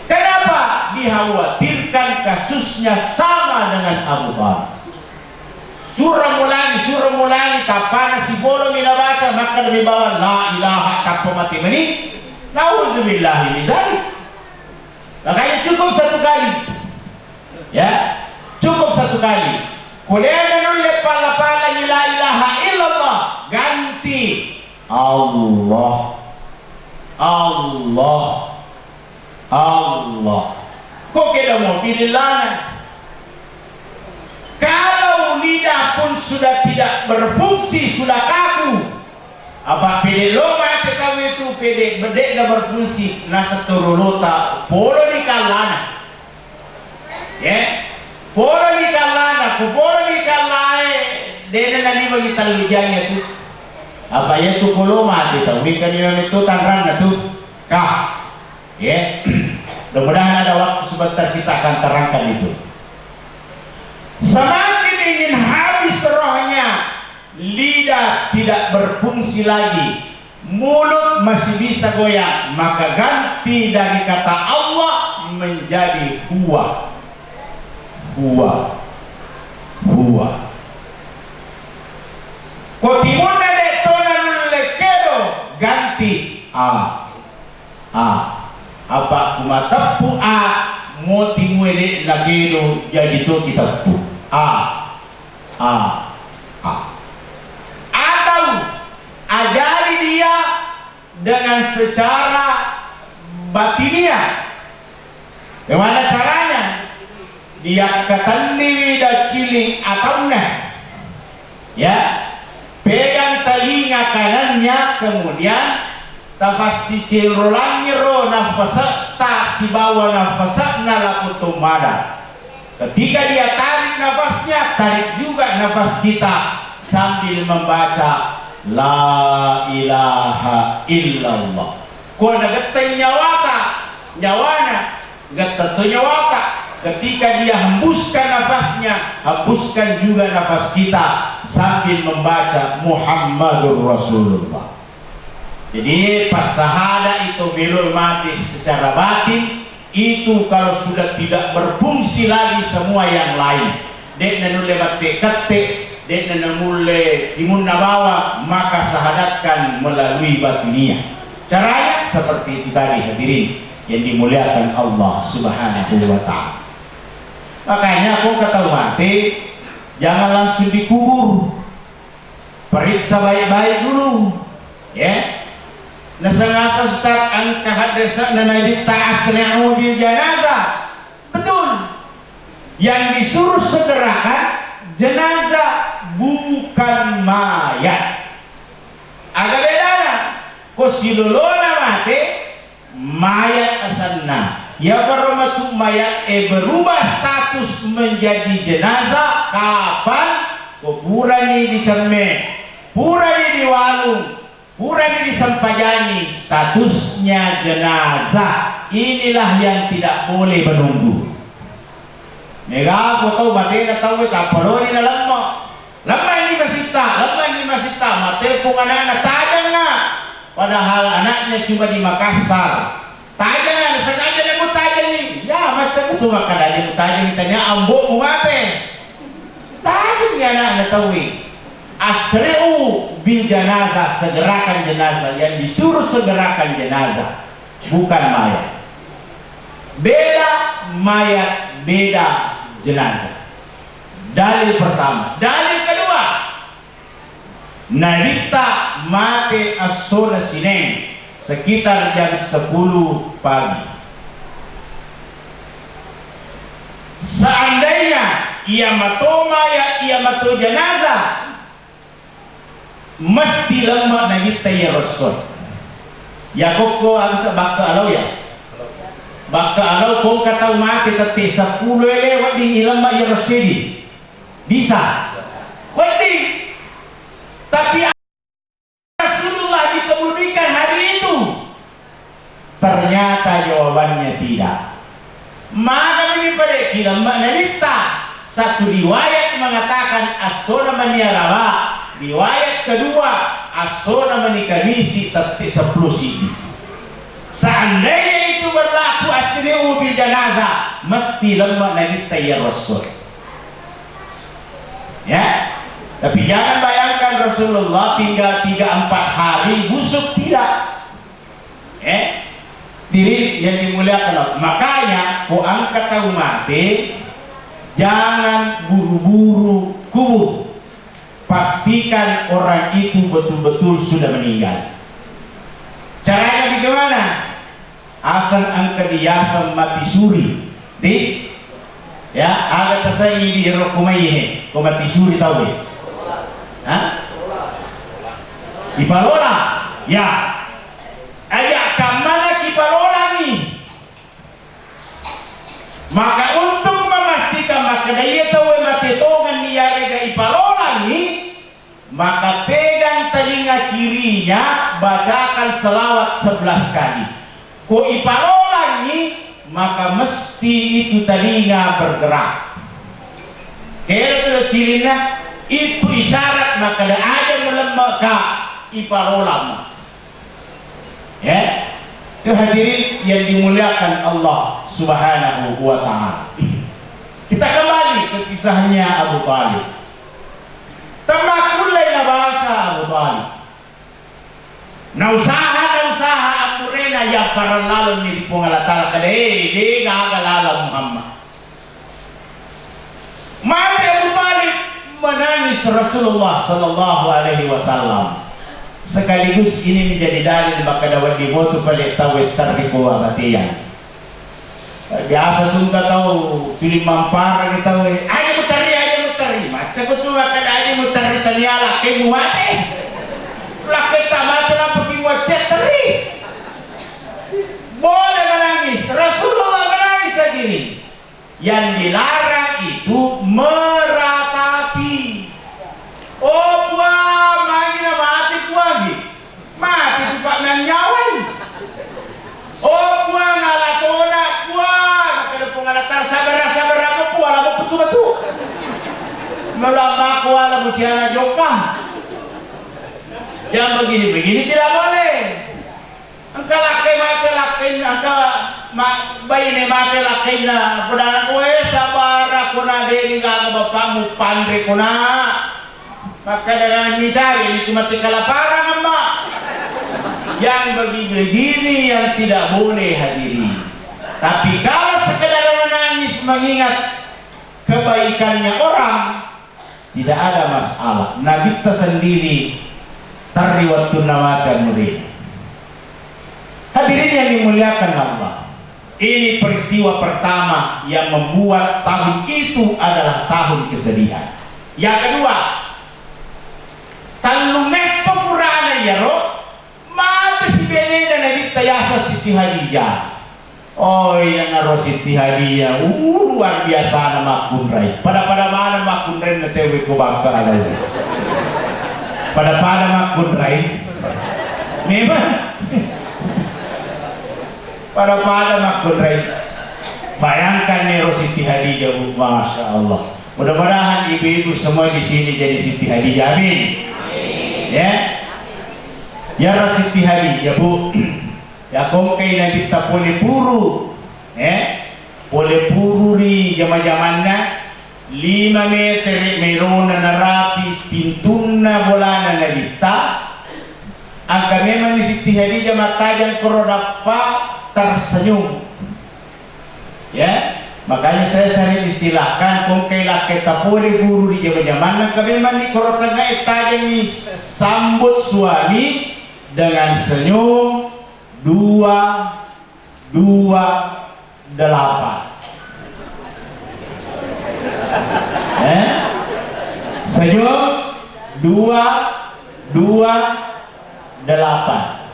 Kenapa? Dikhawatirkan kasusnya sama dengan Abu Bakar. Surah mulai kapan si bolong baca maka lebih bawah la ilaha tanpa mati meni. Nauzubillahi min dzalik. Makanya cukup satu kali. Ya, cukup satu kali. Kuliah menulis pala-pala la ilaha illallah, ganti Allah. Allah. Allah. Kok kita mau pilih lana? Kalau lidah pun sudah tidak berfungsi, sudah kaku. Apa pilih lo mati kamu itu pilih bedek dah berfungsi nasa turulota polo di kalana. Ya, polo di kalana, polo di kalai. Dena nani bagi talujanya tu. Apa ya tu polo mati tahu? Ikan yang itu tanran tu kah? Ya, mudah-mudahan ada waktu sebentar kita akan terangkan itu. Semakin ingin habis rohnya, lidah tidak berfungsi lagi, mulut masih bisa goyang, maka ganti dari kata Allah menjadi huwa. Huwa. Huwa. Kotimuna de tonanul lekedo ganti a. Apa kumatapu a moti muede lagedo jadi to kita pu atau ajari dia dengan secara batiniah. Bagaimana caranya? Dia ketandiwi dan ciling ataunya, ya, pegang telinga kanannya, kemudian tafasi cirulangi ro nafasa tak si bawa nafasa nalakutumada. Ketika dia tarik nafasnya, tarik juga nafas kita sambil membaca la ilaha illallah. Kau nak getai nyawana, getai nyawata. Ketika dia hembuskan nafasnya, hembuskan juga nafas kita sambil membaca Muhammadur Rasulullah. Jadi pas sahada itu belum mati secara batin. Itu kalau sudah tidak berfungsi lagi semua yang lain. Dek nanule batte katte, dek nanule timun nabawa, maka sahadatkan melalui batiniah. Caranya seperti itu tadi hadirin yang dimuliakan Allah Subhanahu wa taala. Makanya aku kata mati, jangan langsung dikubur. Periksa baik-baik dulu, ya. Nasa-nasa Ustaz angka hadasa na nabi ta'asri'u bil janazah. Betul. Yang disuruh segerakan jenazah, bukan mayat. Agak beda na. Ko silulona mati mayat asanna. Ya baromatu mayat berubah status menjadi jenazah kapan? Kuburani di Cerme, purani di Walung, purani di Sampajani, statusnya jenazah. Inilah yang tidak boleh menunggu. Mega aku tahu materi tahu kapaloni na lama ini masih tak materi pun anak tajam na. Padahal anaknya cuma di Makassar. Tajam na sengaja dia mau tajam ni. Ya macam itu maka dia mau tajam tanya ambok mau apa? Tajam ya anak tahu. Asri'u bil janazah, segerakan jenazah. Yang disuruh segerakan jenazah, bukan mayat. Beda mayat, beda jenazah. Dalil pertama. Dalil kedua, narita mate as-sola Senin sekitar jam 10 pagi. Seandainya ia mato mayat, ia mato jenazah, mesti lama nagita ya Rasul. Ya koko agsa bakka alaw ya. Bakka alaw kung kataw mati tati 10 lewat di ilama ya Rasul. Bisa. Wadi. Tapi Rasulullah dikemudikan hari itu. Ternyata jawabannya tidak. Maka ini pada ilama nalita. Satu riwayat mengatakan as-sona maniaraba. Riwayat kedua as-sona manikamisi tati 10 sidi. Seandainya itu berlaku asri'u bil janazah, mesti lemah nabi ya Rasul. Ya, tapi jangan bayangkan Rasulullah tinggal 3-4 hari busuk, tidak. Diri yang dimuliakan Allah. Makanya ku angkat tahu mati, jangan buru-buru kubur. Pastikan orang itu betul-betul sudah meninggal. Caranya bagaimana? Asal angka diasam mati suri di ya agak tersayi di rokumaihe ko mati suri tahu ya? Hah? Ipalola ya ayah kamana kipalola nih. Maka untuk memastikan maka daya tahu mati tongan dia rega ipalola nih, maka pegang telinga kirinya, bacakan selawat 11 kali. Ko iparolangi, maka mesti itu telinga bergerak. Kira itu cirinya, itu isyarat maka ada aja melemaka iparolam. Ya, itu hadirin yang dimuliakan Allah Subhanahu wa Ta'ala. Kita kembali ke kisahnya Abu Talib. Tamakulay na bahasa Abu Talib. Nausaha Abu Rena ya para lalong ni pungalatala kada di gagalala Muhammad. Mati Abu Talib menangis Rasulullah sallallahu alaihi wasallam. Sekaligus ini menjadi dalil maka dapat dimotu pada tawid tarbiku abatian. Biasa tuh nggak tahu pilih mampara kita ayo mutari macam itu makan aja mutari tanyala kayak mati laki tamat lah pergi wajah teri boleh menangis. Rasulullah menangis sendiri. Yang dilarang itu meratapi. Oh buah magi mati puagi mati tupak nang nyawan. Oh buah ngalatona buah kada pengalatan sabar apa buah lama betul melama kuala buciana joka. Yang begini tidak boleh. Angka laki angka bayi ne mati laki na pudana kowe sabar aku na deni gaga bapakmu pandre kuna. Maka dengan mencari itu mati kelaparan emak. Yang begini yang tidak boleh hadirin. Tapi kalau sekedar menangis mengingat kebaikannya orang, tidak ada masalah. Nabi kita sendiri tarriwat tunawatan murid. Hadirin yang dimuliakan Allah, ini peristiwa pertama yang membuat tahun itu adalah tahun kesedihan. Yang kedua, talumeso purana yaro mati si bene dan Nabi Tayasa Siti Hadijah. Oh yang naro Siti Hadijah luar biasa nama kunrai. Pada mana makunrai na tewe ko bakal ada. Pada makunrai. Memang. Pada makunrai. Bayangkan nih Siti Hadijah, masya Allah. Mudah-mudahan ibu-ibu semua di sini jadi Siti Hadijah. Amin. Ya. Ya Siti Hadijah bu. Ya kong kay nagita pole puro. Pole puro ri zaman-zamannya 5 meter mayroon na narapi pintun na bola na nagita. Ang kami man ni Siti Hadijah matajan korodap pa tersenyum. Ya, makanya saya sering istilahkan kung kailan kita pole guru di zaman-zaman kami man ni korotan na itajan ni sambut suami dengan senyum 228. Senyum 228.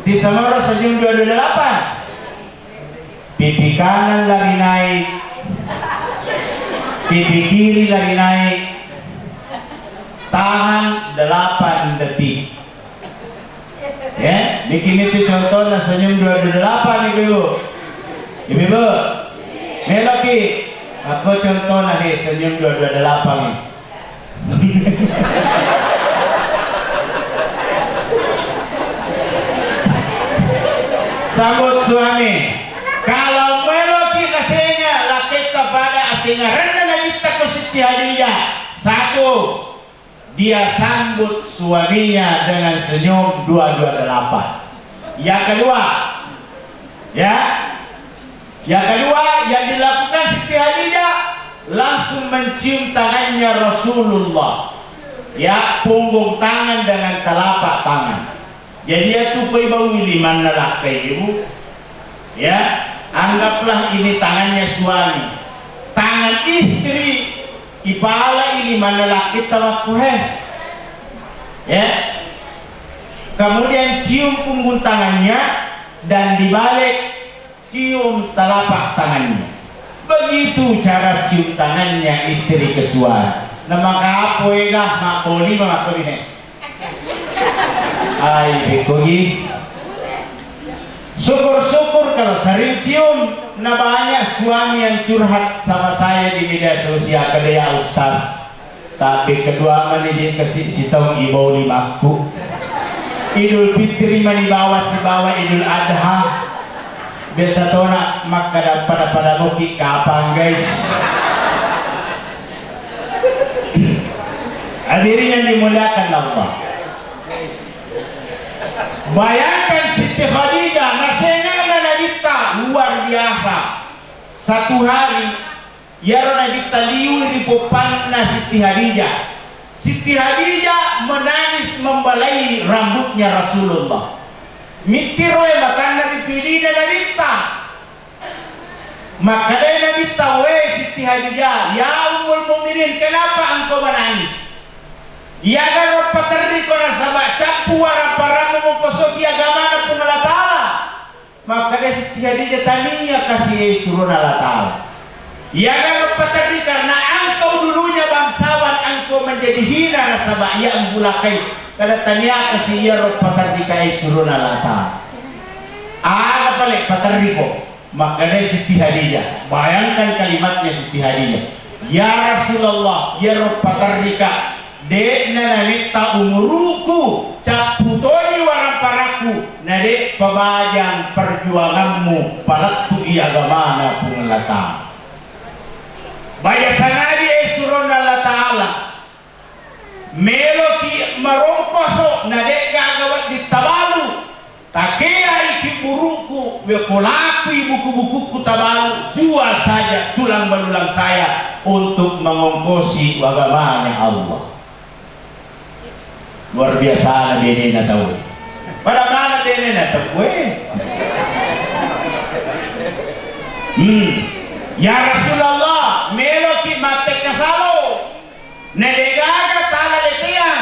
Di Samara senyum 228. Pipi kanan lari naik, pipi kiri lari naik, tahan 8 detik. Ya, bikin itu contoh na senyum 228 ibu. Ibu, melaki, aku contoh na senyum 228 nih. Sambut suami. Kalau melo kita senya laki kepada asinga rendah Nabi ke Siti Hadijah. Satu, dia sambut suaminya dengan senyum 228. Yang kedua, yang kedua yang dilakukan Siti Hadijah langsung mencium tangannya Rasulullah. Punggung tangan dengan telapak tangan. Jadi itu koi bau liman lelaki ibu. Anggaplah ini tangannya suami, tangan istri, kepala ini mana lelaki tawakuh. Kemudian cium punggung tangannya dan dibalik cium telapak tangannya. Begitu cara cium tangannya istri ke suami. Nama kapoe gah makoli makoli he. Ai bekogi. Syukur-syukur kalau sering cium. Nah banyak suami yang curhat sama saya di media sosial kedaya Ustaz. Tapi kedua menijin kasih si tahu ibu limaku. Idul Fitri mani bawa si bawa Idul Adha. Biasa tuh nak maka pada bukit kapan guys. Hadirin yang dimuliakan Allah. Bayangkan Siti Khadijah nasinya Nadita luar biasa. Satu hari Nadita liu di popanna Siti Hadijah. Siti Hadijah menangis membalai rambutnya Rasulullah. Mitiroy matanda dipilih Nadita. Maka dari Nadita, Siti Hadijah, ya Ummul Mukminin, kenapa engkau menangis? Ya kan paterni ko na sabak capu warang parang mengkosoki agama na pun Allah Ta'ala. Maka dia Siti Hadijah tania kasih suruh Allah Ta'ala. Ya kan paterni karena engkau dulunya bangsawan, engkau menjadi hina na sabak ya embulakai. Kada tania kasih ya paterni kai suruh Allah Ta'ala. Balik paterni ko. Maka dia Siti Hadijah. Bayangkan kalimatnya Siti Hadijah. Ya Rasulullah, ya paterni ka. Dek na namita umuruku caputoni warang paraku na dek pabajang perjuanganmu palatu iagamana pungalata. Baya sanadi suron Allah Ta'ala melo ki marongkoso na dek gagawat di tabalu takea iki buruku wekolaku buku-bukuku tabalu jual saja tulang belulang saya untuk mengongkosi wagamana Allah. Luar biasa na dene na tahu. Pada mana dene na tahu? Ya Rasulullah, melo ki mate kasalo. Nedegaga tala letian.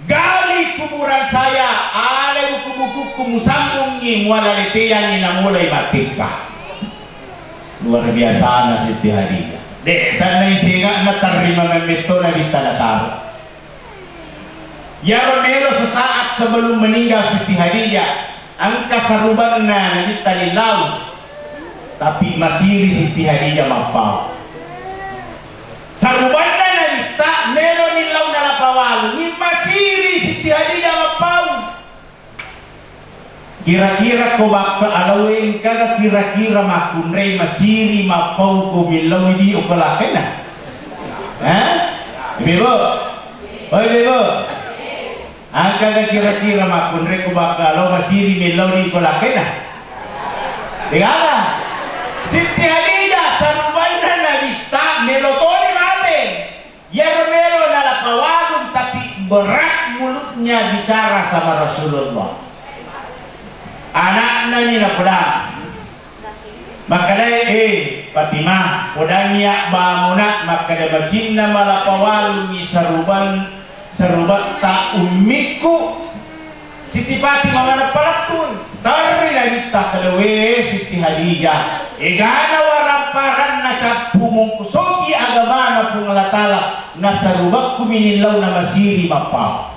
Gali kuburan saya, ale buku-buku kumusambungi muala letian ina mulai matika. Luar biasa na Siti Hadijah. Dek, tanay singa na tarima memito na di talataro. Ya Romero sesaat sebelum meninggal Siti Hadijah angka saruban na nalita lilaw tapi masih Siti Hadijah mapau saruban na nalita melo nilaw na lapawalu ni masih Siti Hadijah mapau. Kira-kira ko baka alawin ka kira-kira makunrey masiri mapau ko milaw di o kalaki na Bebo oy Bebo angka kira-kira makunre ko bakalo masiri milaw di ko laki na. Digala. Siti Hadijah saruban na nabita melotoni mate. Yermelo na lapawagong tapi berat mulutnya bicara sama Rasulullah. Anaknya ni na pedang. Makanya Fatimah podanya bangunat makanya bacina malapawalu ni saruban serubat tak umiku Siti Fatimah mana palatun tari lagi tak kedewe Siti Hadijah egana waramparan na capu mongkusoki agama na pung Allah Ta'ala na serubat kuminilaw na masiri mapau.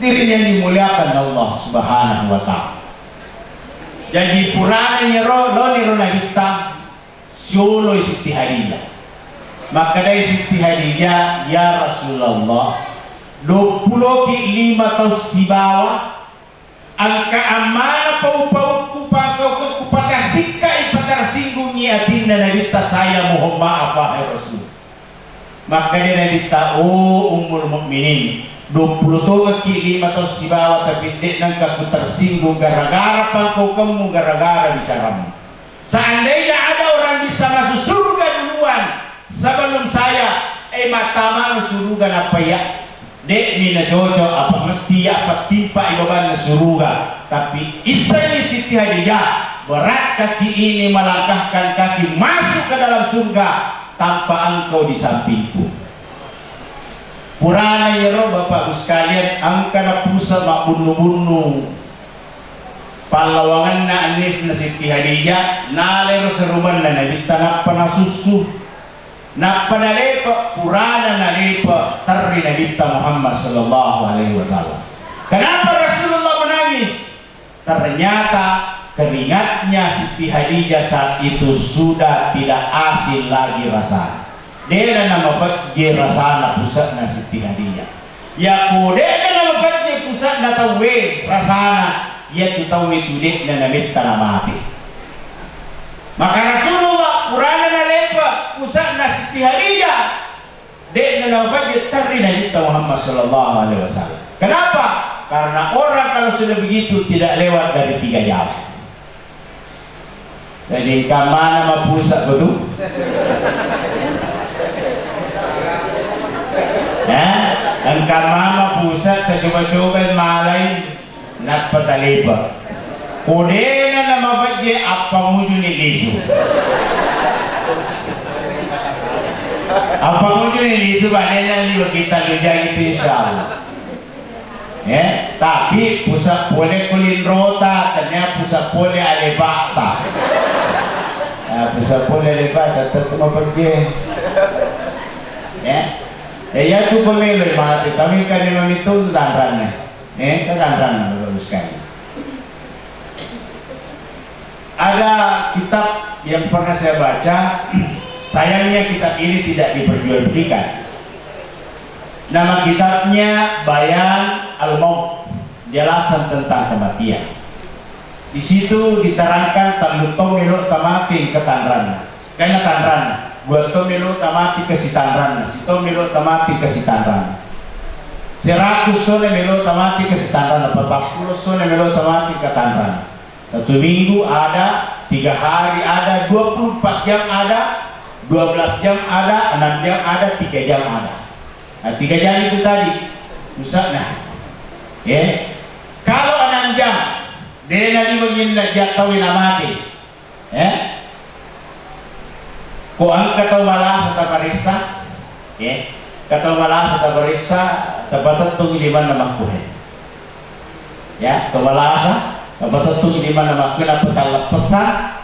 Diri yang dimuliakan Allah Subhanahu wa Ta'ala. Jadi purana nyero lo ni rona kita siolo Siti Hadijah. Maka dari Siti Hadijah, ya Rasulullah 25 tahun si bawah angka amanah paupau kupakau kupakasika ipatarsinggung atin na nabita saya mohon maaf wahai Rasul. Maka dia nabita, oh umur mukminin 20 kaki 5 tahun si bawah tapi dek nang kaku tersinggung gara-gara pangkau kamu gara-gara bicaramu. Seandainya ada orang bisa masuk surga duluan sebelum saya, mataman surga apa ya? Dek ni na cocok apa mesti apa timpa ibaban na surga. Tapi isa ni Siti Hadijah berat kaki ini melangkahkan kaki masuk ke dalam surga tanpa engkau di sampingku. Purana ya roh Bapak sekalian, angka na pusa makbunu-bunu palawangan na anif na Siti Hadijah nalero seruman na nabita na panasusu na panalepa purana na lepa tari nabita Muhammad sallallahu alaihi wasallam. Kenapa Rasulullah menangis? Ternyata keringatnya Siti Hadijah saat itu sudah tidak asin lagi rasanya. Dia nama pagi rasana pusat na Siti Hadijah. Ya kude nama pagi pusat na tawe rasana. Ya tu tawe tu dek na namita na mati. Maka Rasulullah Qur'an na lepa pusat na Siti Hadijah. Dek na nama pagi tari namita Muhammad sallallahu alaihi wasallam. Kenapa? Karena orang kalau sudah begitu tidak lewat dari 3 jam. Jadi kemana ma pusat betul? Dan kamama pusat coba-coba malay nak pataliba. Kudena na mabadye apa muju ni lisu. Apa muju ni lisu banena liwa kita lujang itu insyaallah. Tapi pusat boleh kulin rota, ternyata pusat boleh alebata. Pusat boleh alebata tetap mabadye. Ya tu pemilu mati, kami kan memang itu tandrannya, tandran bagus sekali. Ada kitab yang pernah saya baca, sayangnya kitab ini tidak diperjualbelikan. Nama kitabnya Bayan Al-Maut, jelasan tentang kematian. Di situ diterangkan talutong milo tamatin ke tandrannya, karena tandrannya. Buat to milo tamati ke si tandran, si to milo tamati ke si tandran. 100 sone milo tamati ke si tandran, 40 sone milo tamati ke tandran. 1 minggu ada, 3 hari ada, 24 jam ada, 12 jam ada, 6 jam ada, 3 jam ada. Nah 3 jam itu tadi usahnya. Kalau 6 jam, dia nanti begini nak jatuhin amati. Ko ang kataw malas at tabarisa, kataw malas at tabarisa, tabatat itong iliman na magkuhin. Kamalasa, tabatat itong iliman na magkuhin, patalapasan,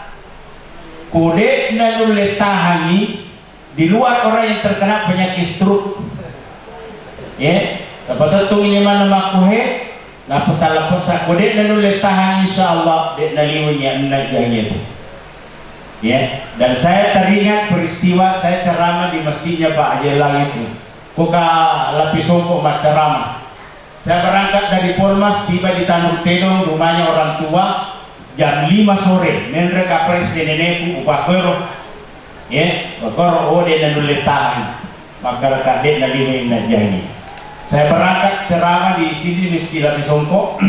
kude na nulitahani, di luar orang yang terkena penyakit stroke. Tabatat itong iliman na magkuhin, na patalapasan, kude na nulitahani insyaallah, di naliwan niya, nagyan itu. Dan saya teringat peristiwa saya ceramah di masjidnya Pak Haji Lang itu. Kuka Lapisongko mak ceramah. Saya berangkat dari Polmas, tiba di Tanur Teno, rumahnya orang tua, jam 5 sore. Mereka presiden nenekku upakoro. Pakoro ode dan nuletahan. Maka kadek dari menajani. Saya berangkat ceramah di sini Masjid Lapisongko.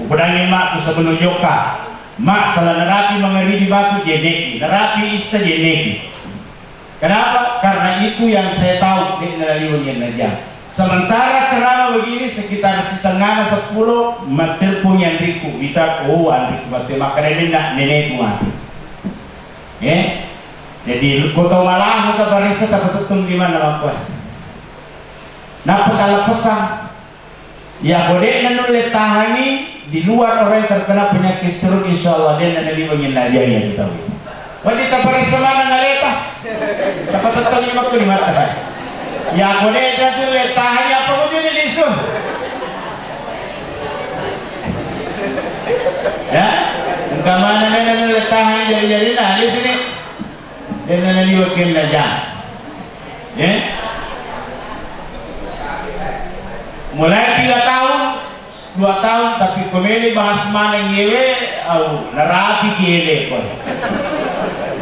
Upedangin mak sebelum joka. Mak salah nerapi mengeri di batu jeneki, nerapi isa jeneki. Kenapa? Karena itu yang saya tahu di Naliwan yang najam. Sementara ceramah begini sekitar setengah 10 menelpon Andriku, kita Andriku mati makanya nak nenekku mati. Jadi kota malah atau barisa tak betul di mana apa? Napa kalau pesan? Ya boleh nulis tahani. Di luar orang yang terkena penyakit stroke insyaallah dia nak naliwangin nadia yang kita tahu. Wanita parisama ngaleta. Dapat tetap lima ke lima tahun. Ya boleh jadi letah ya apa pun jadi lisun. Engkau mana nak letah jadi nah di sini. Dia nak naliwangin nadia. Mulai 3 tahun 2 tahun tapi komeli bahas mana ngewe au narapi kile ko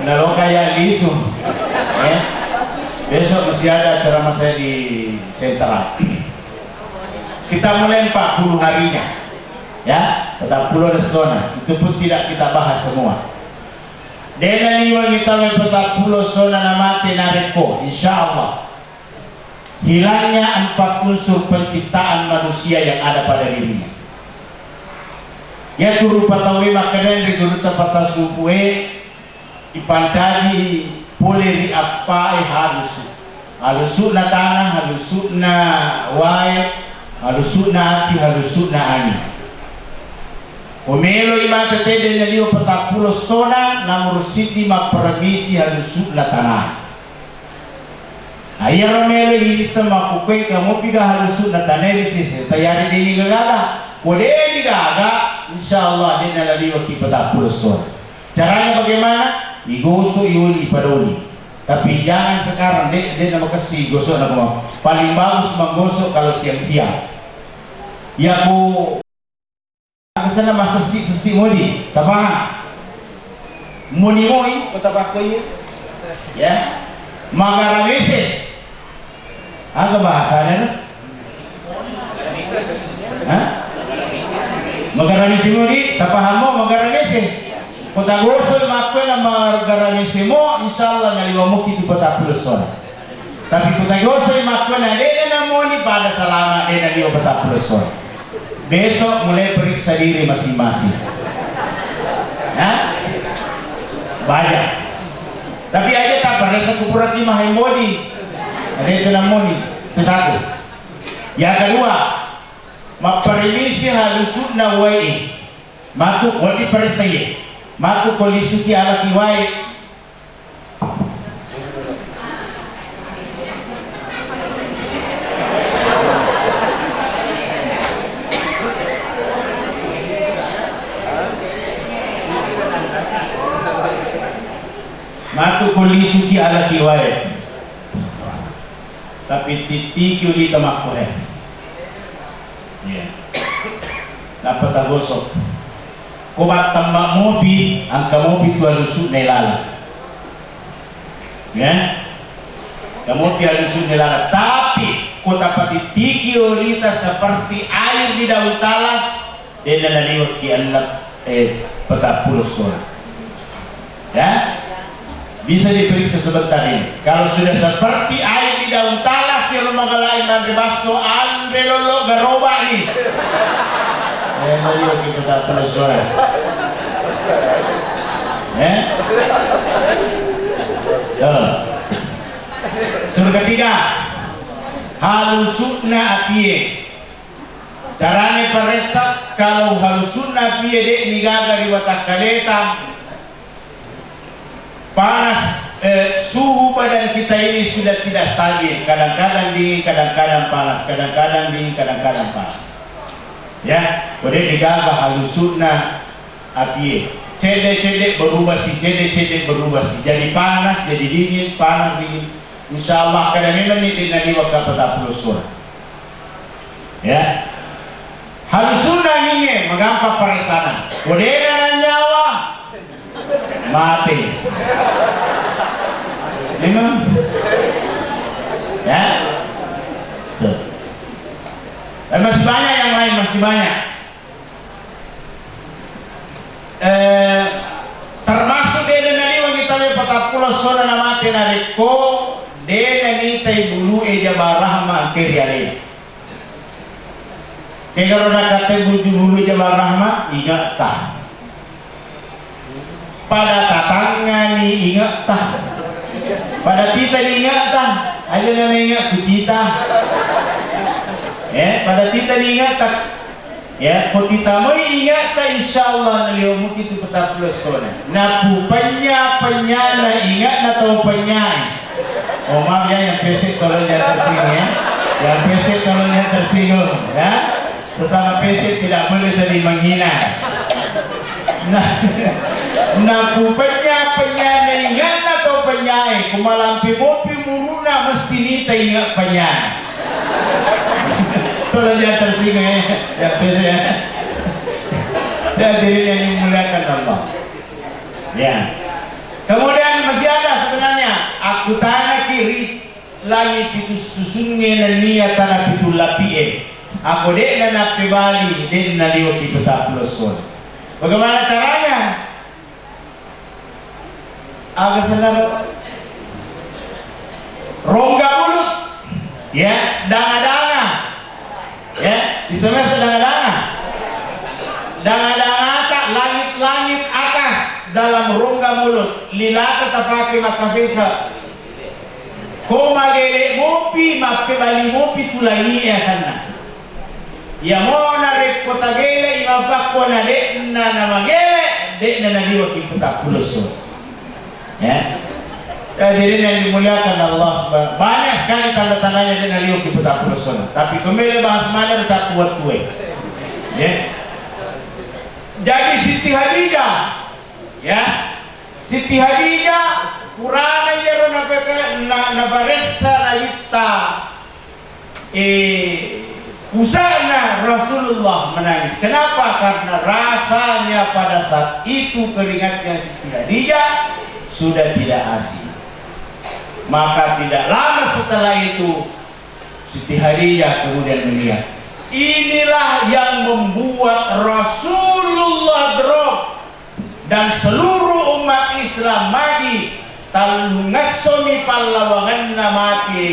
nalo kaya lisu ya. Besok masih ada ceramah saya di Sentra. Kita mulai 40 harinya ya, 40 zona itu pun tidak kita bahas semua. Dengan liwa kita 40 zona namate nareko insyaallah hilangnya 4 unsur penciptaan manusia yang ada pada dirinya. Ya turu patawe makanan di guru tapata subuhe ipancadi boleh di apa halusu na tanah, halusu na wae, halusu na hati, halusu na ani. Omelo imata tede na liwa 40 zona na murusiti mapermisi halusu na tanah. Ayah romelo ini sama kukui kamu piga halusu na taneri sisi tayari dini gaga boleh digaga insyaallah dia nalali waktu 40 son. Caranya bagaimana? Digosok iuli padoli. Tapi jangan sekarang dia nama kasih gosok nama paling bagus menggosok kalau siang-siang. Ya ku kesana masa sesi modi, tapah modi moi betapa kau ya magaramese. Apa bahasanya? Hah? Magaramisi mo di, tapaham mo magaramisi. Kung tagosol makwe na magaramisi mo, insyaallah ngaliwa mo kitu 40 son. Tapi kung tagosol makwe na dena na mo ni pada salama dena liwa 40 son. Besok mulai periksa diri masing-masing. Hah? Banyak. Tapi aja tak pada sekupurat lima hembodi. Ada itu namanya itu satu. Yang kedua, maparimisi halusud na wai, matu wadi perisaye, matu kolisuki ala kiwai. Matu kolisuki ala kiwai. Tapi titiki uli tamak kohe. Ya. Dapat agosok. Kubat tamak mobi, angka mobi tu alusut nelala. Ya. Kamu alusut nelala. Tapi kota patitiki ulita seperti air di daun talas. Dia nalaliwat ki anak 40 soal. Ya. Bisa diperiksa sebentar ini. Kalau sudah seperti air di daun talas yang mengalami Andre Basso, Andre Lolo Garoba nih. Melihat kita tak perlu suara. Surga ketiga, halusutna apie. Caranya paresat kalau halusutna apie dek nigaga di watak kaleta. Panas suhu badan kita ini sudah tidak stabil, kadang-kadang dingin, kadang-kadang panas, kadang-kadang dingin, kadang-kadang panas. Ya, boleh digabah halusuna api. Cedek-cedek berubah sih, cedek-cedek berubah sih. Jadi panas, jadi dingin, panas, dingin. Insyaallah kadang memang ini nanti waktu 40 surah. Ya, halusuna ini mengampak peresanan. Boleh dengan nyawa. Mati. Memang ya. Dan masih banyak yang lain, masih banyak. Termasuk dia naliwa kita le 40 sona na mati na reko dia ni tay bulu eja barahma kiriale. Kaya kalau nak kata bulu eja barahma ingat tak. Pada tatangga ni ingat tak, pada kita ni ingat tak, aja na ingat kita, pada kita ni ingat tak, kalau kita mau ingat tak insyaallah naliyo mo kita 40 sona. Napu penya na ingat na tahu penya. Oh maaf ya yang pesek tolong jangan tersinggung ya, yang pesek tolong jangan tersinggung ya. Sesama pesek tidak boleh saling menghina. Nah penya na ingat na tahu penyai, kumalampi mopi muruna mesti nita ingat penyai. Kalau dia tersinggung ya bisa ya. Hadirin yang dimuliakan Allah. Ya. Kemudian masih ada sebenarnya. Aku tanya kiri lagi pitu susunnya nania tanah pitu lapie. Aku dek nana pebali dek naliu pitu taploson. Bagaimana caranya? Agak senar rongga mulut, ya, danga-danga, ya, di sana danga-danga, danga-danga langit-langit atas dalam rongga mulut, lilata tapake makafesa, koma gele mopi mape bali mopi tulai ya sana, ya mona rek kota gele imabak kona dek na namagele dek na naliwa kita pulusun, ya. Hadirin yang dimuliakan Allah Subhanahu, banyak sekali tanda-tandanya dengan liuk di peta pulusun. Tapi kembali bahas mana cak buat kue. Ya. Jadi Siti Hadijah, ya, Siti Hadijah Qur'ana yero na baressa nalita usana Rasulullah menangis. Kenapa? Karena rasanya pada saat itu keringatnya Siti Hadijah sudah tidak asing. Maka tidak lama setelah itu Siti Hadijah kemudian melihat, inilah yang membuat Rasulullah drop dan seluruh umat Islam mati. Talungassomi pallawanganna mati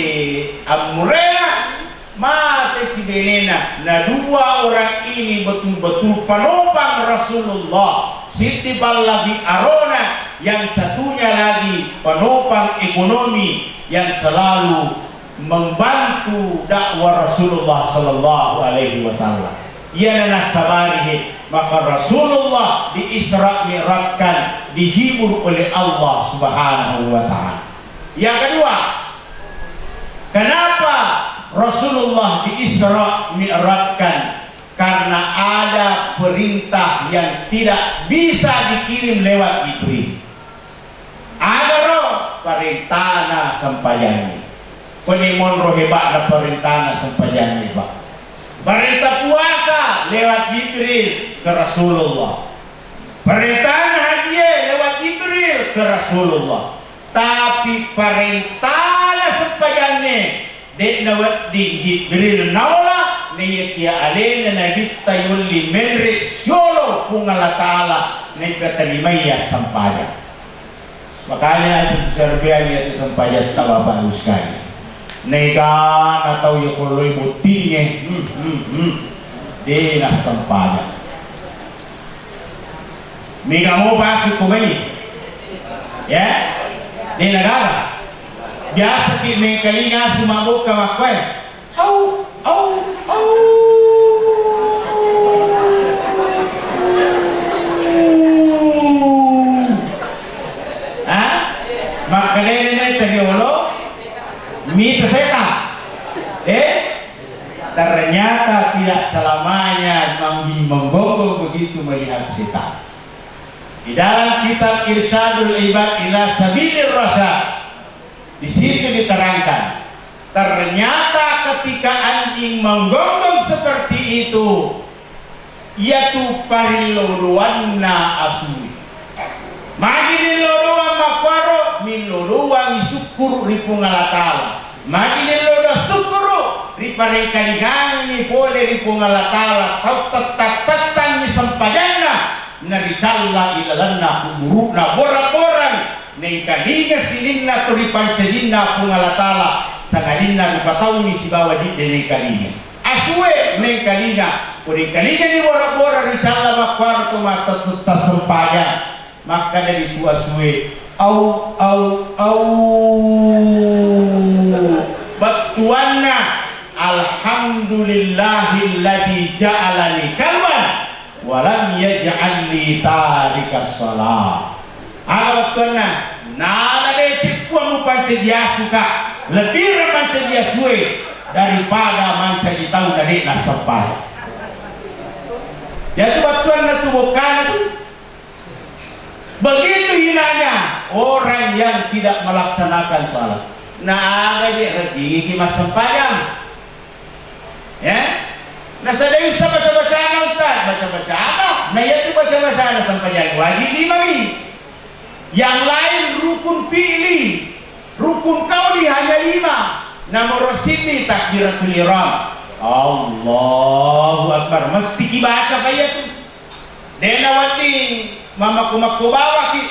amurena mati si Benena. Nah, dua orang ini betul-betul penopang Rasulullah. Siti Pallavi Arona, yang satunya lagi penopang ekonomi yang selalu membantu dakwah Rasulullah sallallahu alaihi wasallam. Ia nasabarihi, maka Rasulullah diisra mi'rajkan, dihibur oleh Allah Subhanahu wa taala. Yang kedua, kenapa Rasulullah diisra mi'rajkan? Karena ada perintah yang tidak bisa dikirim lewat Jibril. Ada roh perintahna sampayani. Penimon roh hebatna perintahna sampayani pak. Perintah puasa lewat Jibril ke Rasulullah. Perintah haji lewat Jibril ke Rasulullah. Tapi perintahna sampayani dek lewat di Jibril naula. Niya alena na bitta yulli menre solo kung Allah Ta'ala na ipatalimaya sampayan. Makanya itu serbian itu sampayan sama bagus sekali. Negan atau yukuloy butinya di na sampayan. Mika mo pasok kumay, ya, di negara. Biasa ki may kalinga sumabog ka makway. Au. Maka ini teriolo mita setan. Ternyata tidak selamanya menggonggong begitu melihat setan. Di dalam kitab Irsyadul Ibad ila Sabilir Rasyad, di situ diterangkan, ternyata ketika anjing menggonggong seperti itu, yaitu parilodoanna asui. Magi nilodoan makwaro, nilodoan syukur ripung Allah Ta'ala. Magi nilodoan syukuru riparengkaligan ni pole ripung Allah Ta'ala. Kau tetap-tetap ni sampajana naricalla ilalanna kumurukna borak-borak nengkalinga silinna turipancajinna pung Allah Ta'ala. Sangalinna ripataw ni si bawa di nengkalinga. Aswe nengkalinga. Nengkalinga ni borak-borak ricalla makwaro tumatutut sampajana. Maka dari itu aswe au batuanna alhamdulillahilladzi ja'alani kalban walam yaj'al li tarikas salat. Batuanna nada lecek kuamu panca dia suka lebih panca dia suwe daripada manca di tahu dari nasabah. Jadi batuanna tu bukan tu. Begitu hinanya orang yang tidak melaksanakan salat. Nah, agak dia rezeki mas sempadang. Ya, Nasa dayo sa baca-baca na Ustaz, baca-baca ano? Na itu baca-baca na sampai yang wajib imami. Yang lain rukun fi'li, rukun qauli hanya 5. Nomor sini takbiratul ihram. Allahu Akbar. Mesti dibaca kayak itu. Dena wadi mama kumakku bawa ki.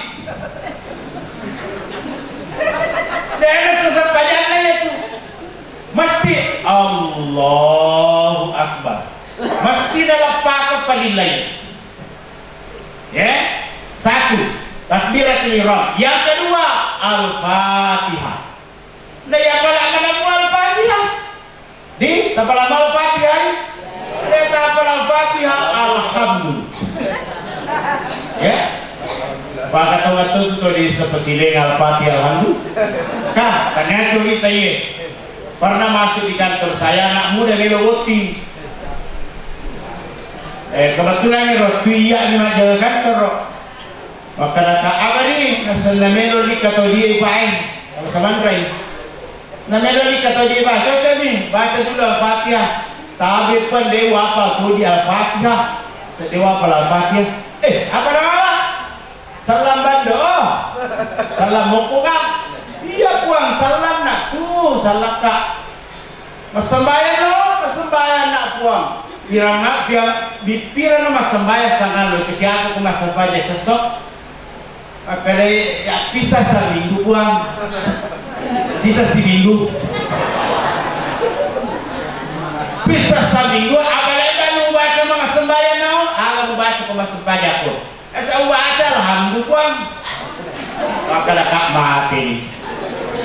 Dena sesampainya itu. Mesti Allahu Akbar. Mesti dalam pakai paling lain. Ya, 1 takbiratul ihram. Yang kedua Al-Fatihah. Nah ya pala mana Al-Fatihah? Di tapala Al-Fatihah. Di tapala Al-Fatihah alhamdulillah. Ya. Pak kata tu di sepesiling Al-Fatihah alhamdulillah. Kah, tanya cerita ye. Pernah masuk di kantor saya anak muda Melowoti. Kebetulan roti iya di majalah kantor. Maka kata apa ni? Nasal na melo ni kata dia ipain. Kalau samandray. Na melo ni kata dia ipain. Coba ni baca dulu Al-Fatihah. Tabi pun dewa apa tu di Al-Fatihah. Sedewa apa Al-Fatihah? Apa nama? Salam bando. Salam muka. Iya puang salam nak tu salam kak. Masambayan lo, masambayan nak puang. Pirang nak pirang no masambaya sangat lo. Kasi ako kumasambaya sesok. Akala ya pisah sa minggu puang. Sisa si minggu. Pisah sa minggu. Akala iba nung baca mga sambayan na o. Akala mo baca kumasambaya ko. Asa baca alhamdulillah puang. Akala kak mati.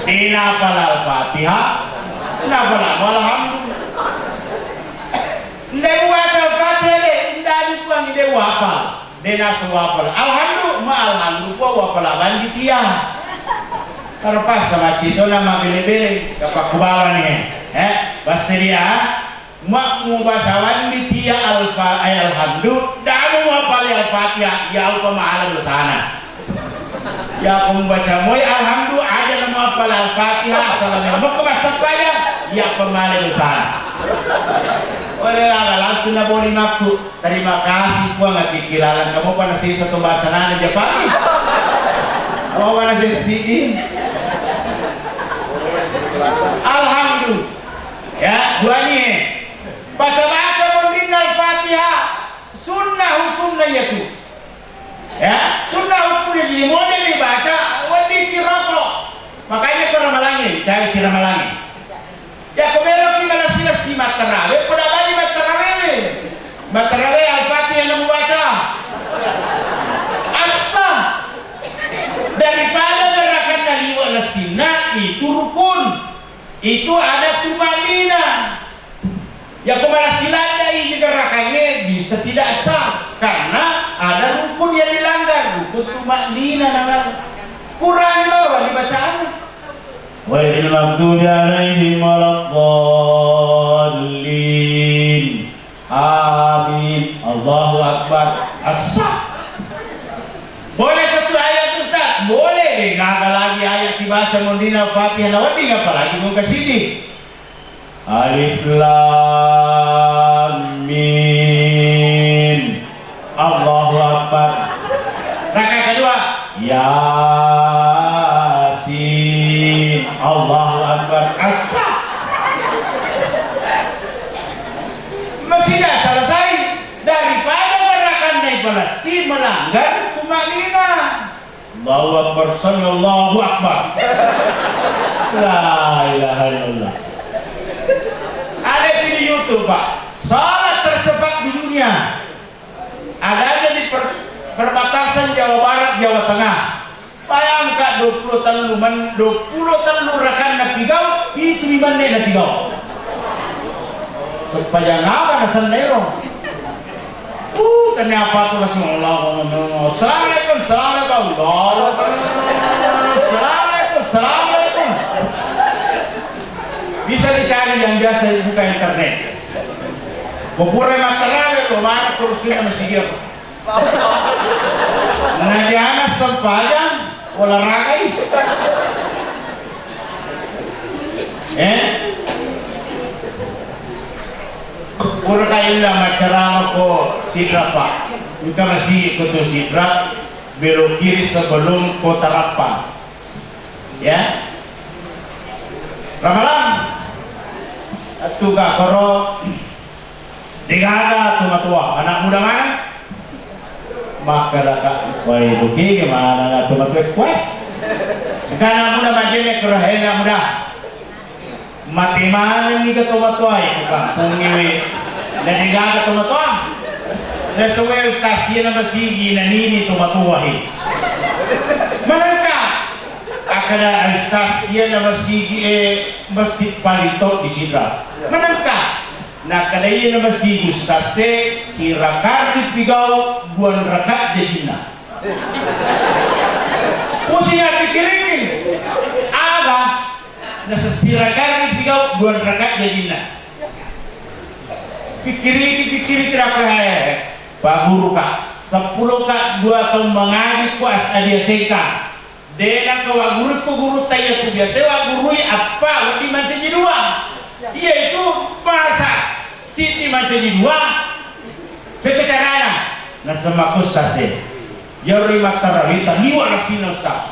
Ina pala Al-Fatihah. Ina pala alhamdulillah. Hindi mo baca Al-Fatihah deh. Hindi puang hindi wapal. Dena suwapal alhamdulillah ma alhamdulillah wapala banditia terpas sama cito nama bele-bele kapakubawan ni basiria mak mu basawan ditia alhamdulillah damu wapal Al-Fatihah ya upa mahala dosana ya aku membaca moy alhamdulillah aja nama wapal Al-Fatihah salamnya mau kemasak bayang ya pemahala dosana. Oleh langsung na boleh ngaku. Terima kasih gua nggak pikiran. Kamu pada sih satu bahasa nana Jepang. Kamu pada sih alhamdulillah. Ya, dua nih. Baca-baca mungkin Al-Fatihah. Sunnah hukumnya itu. Ya, sunnah hukumnya jadi model dibaca. Wadi kiroko. Makanya ke Ramalangi, cari si Ramalangi. Ya kemero kita sila si matarawe, pada bani matarawe Al-Fatihah yang membaca. Asam daripada gerakan dari walasina itu rukun, itu ada tumanina. Ya kemana silada ini gerakannya bisa tidak sah karena ada rukun yang dilanggar, rukun tumanina namanya. Kurang loh dibacaan. Ghairil maghdubi alaihim waladdallin. Amin. Allahu Akbar. As-sah. Boleh satu ayat Ustaz? Boleh. Nggak lagi ayat dibaca mundina Fatihah nawadi apalagi mau ke sini. Alif Lam Mim. Allahu Akbar. Rakaat kedua. Yasin. Allahu Akbar. As-sah. Masih tidak selesai daripada gerakan naik balasi melanggar tumanina. Allahu Akbar. Sallallahu Akbar. La ilaha illallah. Ada di YouTube Pak. Salat tercepat di dunia. Adanya di perbatasan Jawa Barat, Jawa Tengah. Bayangkan 20 tahun rekan napigau, itu di mana napigau. Supaya ngapa na sendero. Ternyata tu Rasulullah. Assalamualaikum, assalamualaikum. Bisa dicari yang biasa buka internet. Bubur matarawe lo mana kursinya masih dia. Nah di anak sempayang olahraga itu. Pura kayo na macarama ko sidra pa. Ika masih ko to sidra belok kiri sebelum kota Rapa. Ya. Ramalan. Tuga koro digada tumatua anak muda mana? Maka laka wai buki gimana na tumatua kuat. Karena muda majene kerahena muda. Mati mana ni ke tumatua itu kampung ini. Dan digada tumatua. Dan suwe stasiun nama sigi na nini tumatua hi. Manangka akada stasiun nama sigi masjid Palito di Sidra. Manangka na kadaya nama sigi stase si rakar di pigau buan rakat jadina. Pusing pikirin ada na si rakar di pigau buan rakat jadina. Pikiri tidak percaya. Pak Guru Kak, 10 Kak 2 tahun mengaji kuas adia seka. Dengan ke guru tanya tu biasa guru apa di mancaji dua. Iya itu bahasa sini mancaji dua. Pekecarana. Nah sama kustase. Ya rima tarawita ni wala sina ustaz.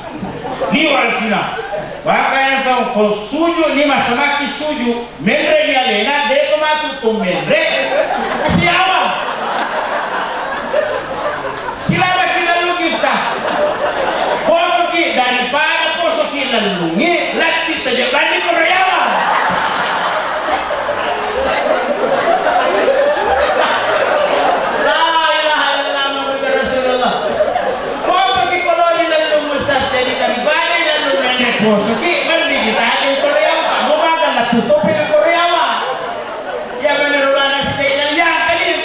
Ni wala sina. Makanya sa ko suju ni masamaki suju. Menre ni alena de matu tu menre. Siapa? Silakan kita lukis Ustaz. Posoki daripada posoki lalungi lagi saja balik Korea. La ilaha illallah Muhammadur Rasulullah. Posoki kalau di lalung Ustaz jadi daripada lalung nenek posoki mending kita di Korea. Kamu makan lah tutup di Korea. Ya benar ulana sedekah ya kali.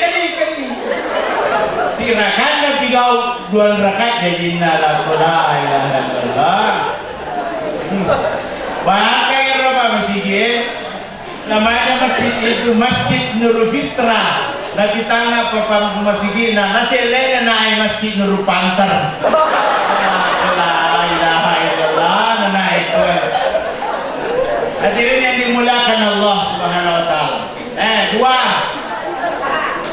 Sirakan kau 2 rakaat jadi la ilaha illallah. Pakai apa masjid? Namanya masjid itu Masjid Nurul Fitrah. Tapi tangga papa masjid nasi lain naik Masjid Nurul Pantar. La ilaha illallah naik itu. Hadirin yang dimuliakan Allah Subhanahu wa taala. 2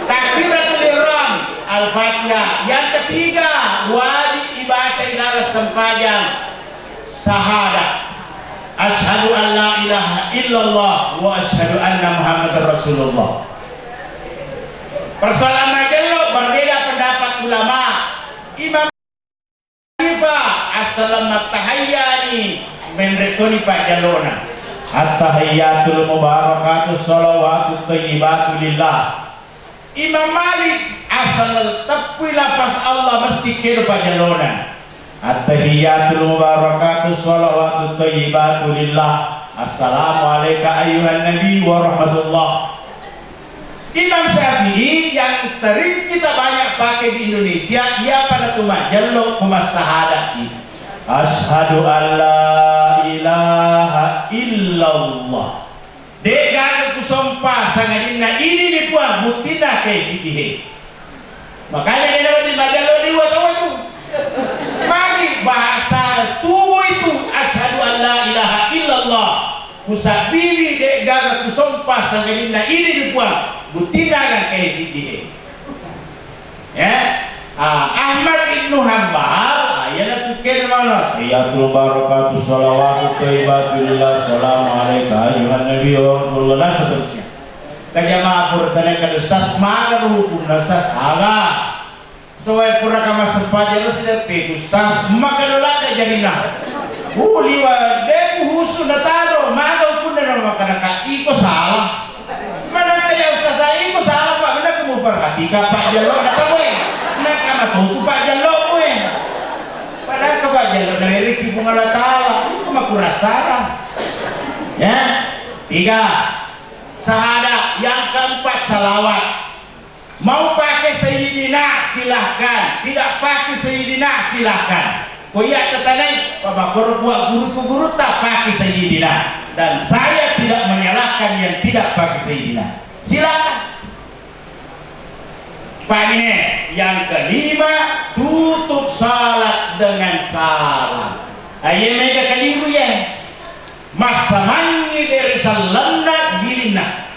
takbiratul ihram Al-Fatihah. Yang ketiga, wajib dibaca dalam sembahyang syahadat. Asyhadu an la ilaha illallah wa asyhadu anna Muhammadar Rasulullah. Persoalan majello berbeda pendapat ulama. Imam Hanifah as-salamat tahayyani menrekoni Pak Jalona. At-tahiyyatul mubarakatuh shalawatut thayyibatu lillah. Imam Malik asal tepi lafaz Allah mesti kira pajalona. At-tahiyyatul mubarakatuh shalawatut thayyibatu lillah. Assalamu alayka ayyuhan nabi wa rahmatullah. Imam Syafi'i yang sering kita banyak pakai di Indonesia, ia pada tumajallo kumasahadati. Asyhadu an la ilaha illallah. Dega kusumpah sangadina ini dipuang butina ke sitihe. Makanya dia dapat dibaca lo di tahu itu. Mari bahasa tubuh itu asyhadu an la ilaha illallah. Kusabibi dega kusumpah sangadina ini dipuang butina ke sitihe. Ya. Ahmad Ibnu Hanbal ayat tukir mana? Ayatul barakatuh shalawatu thayyibatulillah salamu alayka ayyuhan nabi wa rahmatullah seterusnya. Kajama purtane ka ustaz maga hukum ustaz aga. Soe pura kama sempaja lu sida pe ustaz maka dolada jadina. Liwa de husu nataro maga hukum na maka ka iko salah. Mana kaya ustaz iko salah Pak benar kamu perhatikan Pak Jalo natawe. Aku Pak Jallo padahal ke Pak Jallo dari Riki Bunga Latala itu mah kurasara. Ya. 3 syahadat. Yang keempat salawat. Mau pakai sayyidina silahkan, tidak pakai sayyidina silahkan. Koyak tetanai Bapak guru tak pakai sayyidina, dan saya tidak menyalahkan yang tidak pakai sayyidina. Silakan. Yang kelima, tutup salat dengan salam. Ayo mereka keliru ya. Masa mangi dari salamna girina.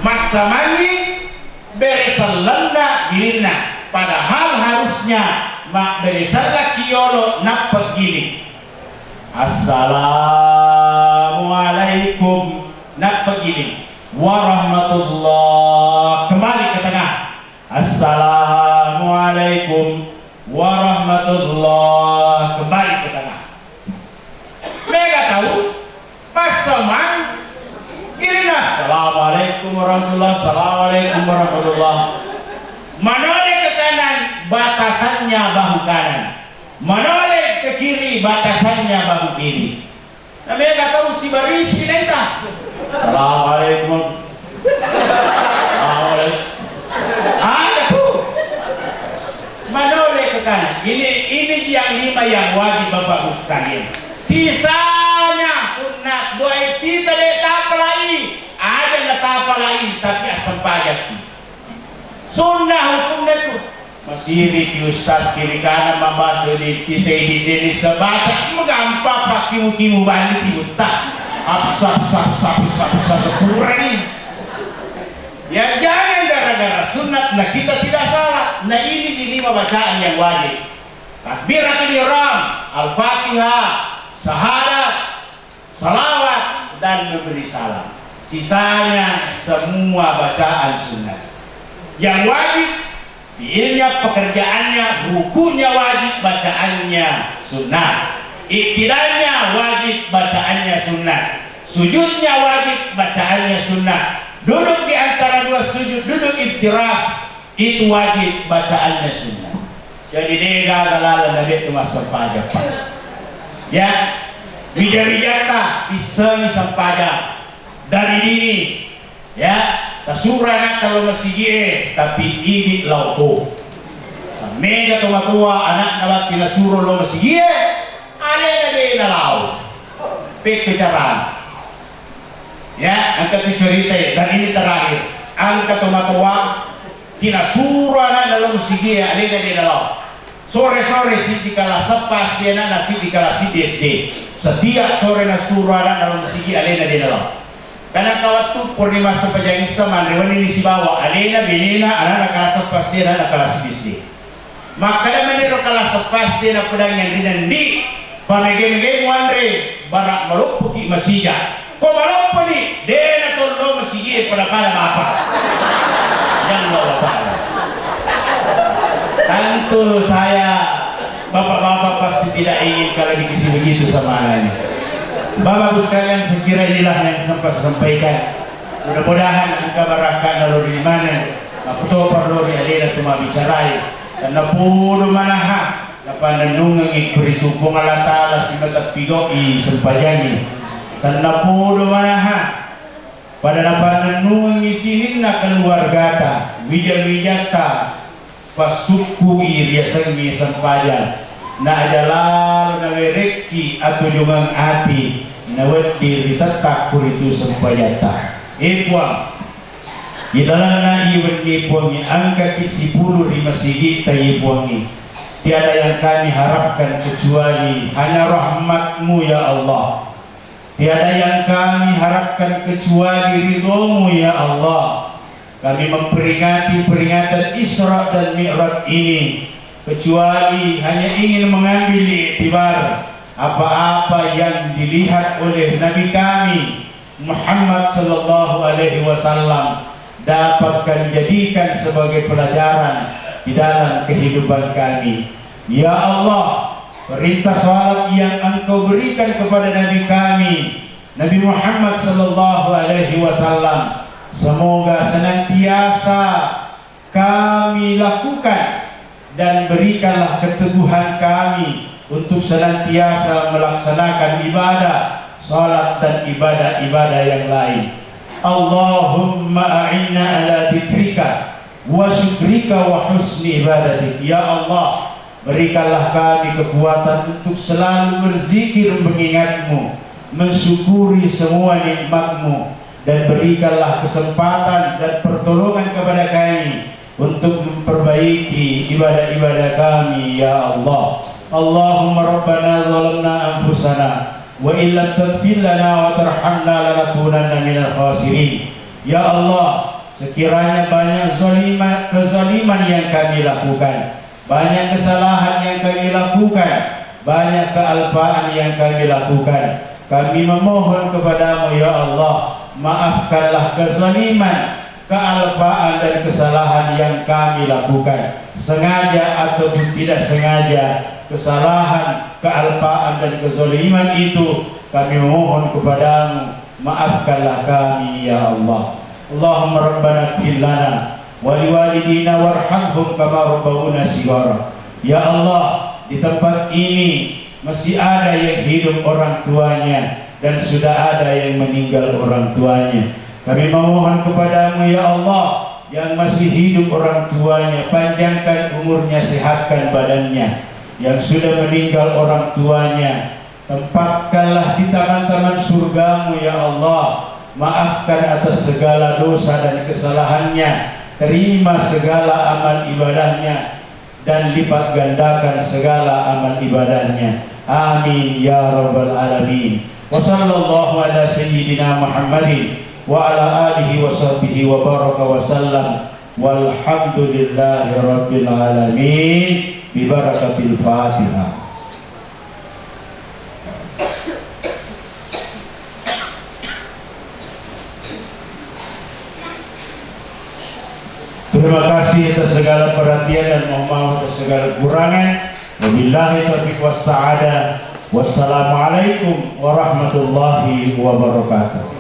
masa mandi beresalanda girina, padahal harusnya mak beresalla kiolo napak gini. Assalamualaikum napak gini warahmatullah, kembali ke tengah. Assalamualaikum warahmatullah, kembali ke tengah. Mereka tahu pasaman girina assalamualaikum warahmatullah, assalamualaikum warahmatullah. Menoleh ke kanan, batasannya bahu kanan. Menoleh ke kiri, batasannya bahu kiri. Nah, mereka tahu si barisi neta. Assalamualaikum. Assalamualaikum. Ada tuh. Menoleh ke kanan. Ini yang 5 yang wajib Bapak sekalian. Sisanya sunat. Doa kita deh tapalai. Ada nggak tapalai tapi asam pajak. Sunnah hukumnya tuh. Masih di ustaz kiri kanan membaca di kita ini sebaca gampang pak timu balik timu tak absap kurang. Ya jangan gara-gara sunat, nah kita tidak salah. Nah ini di 5 bacaan yang wajib. Takbiratul ihram, al-fatihah, syahadat, salawat dan memberi salam. Sisanya semua bacaan sunat. Yang wajib fiilnya, pekerjaannya, rukunya wajib, bacaannya sunnah. Iktidalnya wajib, bacaannya sunnah. Sujudnya wajib, bacaannya sunnah. Duduk di antara 2 sujud, duduk iftiras, itu wajib, bacaannya sunnah. Jadi dia galala dari itu masa pajak. Ya, bija-bijata bisa sampaja dari dini. Ya, kasurana kalau masih dia tapi ini lauto. Mega tua anak nawat kinasuro lo masih dia, ada na lau. Pek bicara. Ya, angkat cerita dan ini terakhir. Angkat tua kinasuro anak lo masih dia, ada na lau. Sore-sore si di kelas sepas dia nasi di kelas SD. Setiap sore nasuro anak lo masih dia, ada na lau. Karena kawat tu purnima sepanjang sama dewan ini si bawa alena benena anak kelas pasti anak kelas bisnis. Maka ada menero kelas pasti anak pedang yang dinandi pamegen muandre barak melupuki masija. Kau melupu ni dena tolong masija pada kala apa? Jangan lupa. Tentu saya bapak-bapak pasti tidak ingin kalau dikisi begitu sama anaknya. Bapak-Ibu sekalian, sekira inilah yang sempat saya sampaikan. Mudah-mudahan engkau barakan lalu di mana, aku tahu perlu dialihkan cuma bicarai. Karena pudu manaha, dapat nungang ikut Allah Taala si mata pigoi sempajani. Karena pudu manaha, pada dapat nungang isinin na keluarga, wijak-wijata, pasuku iriasangi sempajan. Na adalah na wereki atau jungang ati na wedi ditetak kuritu sempayata. Ipuang idalang na iwan ipuangi angka kisipulu di masjid tayipuangi. Tiada yang kami harapkan kecuali hanya rahmatmu ya Allah. Tiada yang kami harapkan kecuali ridhomu ya Allah. Kami memperingati peringatan Isra dan Mi'raj ini kecuali hanya ingin mengambil iktibar apa-apa yang dilihat oleh Nabi kami Muhammad sallallahu alaihi wasallam dapatkan jadikan sebagai pelajaran di dalam kehidupan kami. Ya Allah, perintah salat yang Engkau berikan kepada Nabi kami Nabi Muhammad sallallahu alaihi wasallam semoga senantiasa kami lakukan dan berikanlah keteguhan kami untuk senantiasa melaksanakan ibadah, salat dan ibadah-ibadah yang lain. Allahumma a'inna ala dzikrika wa syukrika wa husni ibadatik. Ya Allah, berikanlah kami kekuatan untuk selalu berzikir mengingatmu, mensyukuri semua nikmatmu, dan berikanlah kesempatan dan pertolongan kepada kami untuk memperbaiki ibadah-ibadah kami ya Allah. Allahumma rabbana zalamna anfusana wa illam taghfir lana wa tarhamna lanakunanna minal khasirin. Ya Allah, sekiranya banyak kezaliman yang kami lakukan, banyak kesalahan yang kami lakukan, banyak kealpaan yang kami lakukan, kami memohon kepadamu ya Allah, maafkanlah kezaliman, kealpaan dan kesalahan yang kami lakukan, sengaja ataupun tidak sengaja. Kesalahan, kealpaan dan kezaliman itu kami memohon kepadamu, maafkanlah kami ya Allah. Allahumma rabbana ighfir lana wa liwalidina warhamhum kama rabbawna shighara. Ya Allah, di tempat ini masih ada yang hidup orang tuanya dan sudah ada yang meninggal orang tuanya. Kami memohon kepadamu ya Allah, yang masih hidup orang tuanya, panjangkan umurnya, sehatkan badannya. Yang sudah meninggal orang tuanya, tempatkanlah di taman-taman surgamu ya Allah. Maafkan atas segala dosa dan kesalahannya, terima segala amal ibadahnya, dan lipat gandakan segala amal ibadahnya. Amin ya rabbal alamin. Wa sallallahu ala sayyidina Muhammadin wa ala alihi wa sahbihi wa baraka wa sallam. Walhamdulillahi rabbil alamin. Bi barakatil Fatihah. Terima kasih atas segala perhatian dan mohon maaf atas segala kekurangan. Wabillahi taufiq was sa'adah. Wassalamualaikum warahmatullahi wabarakatuh.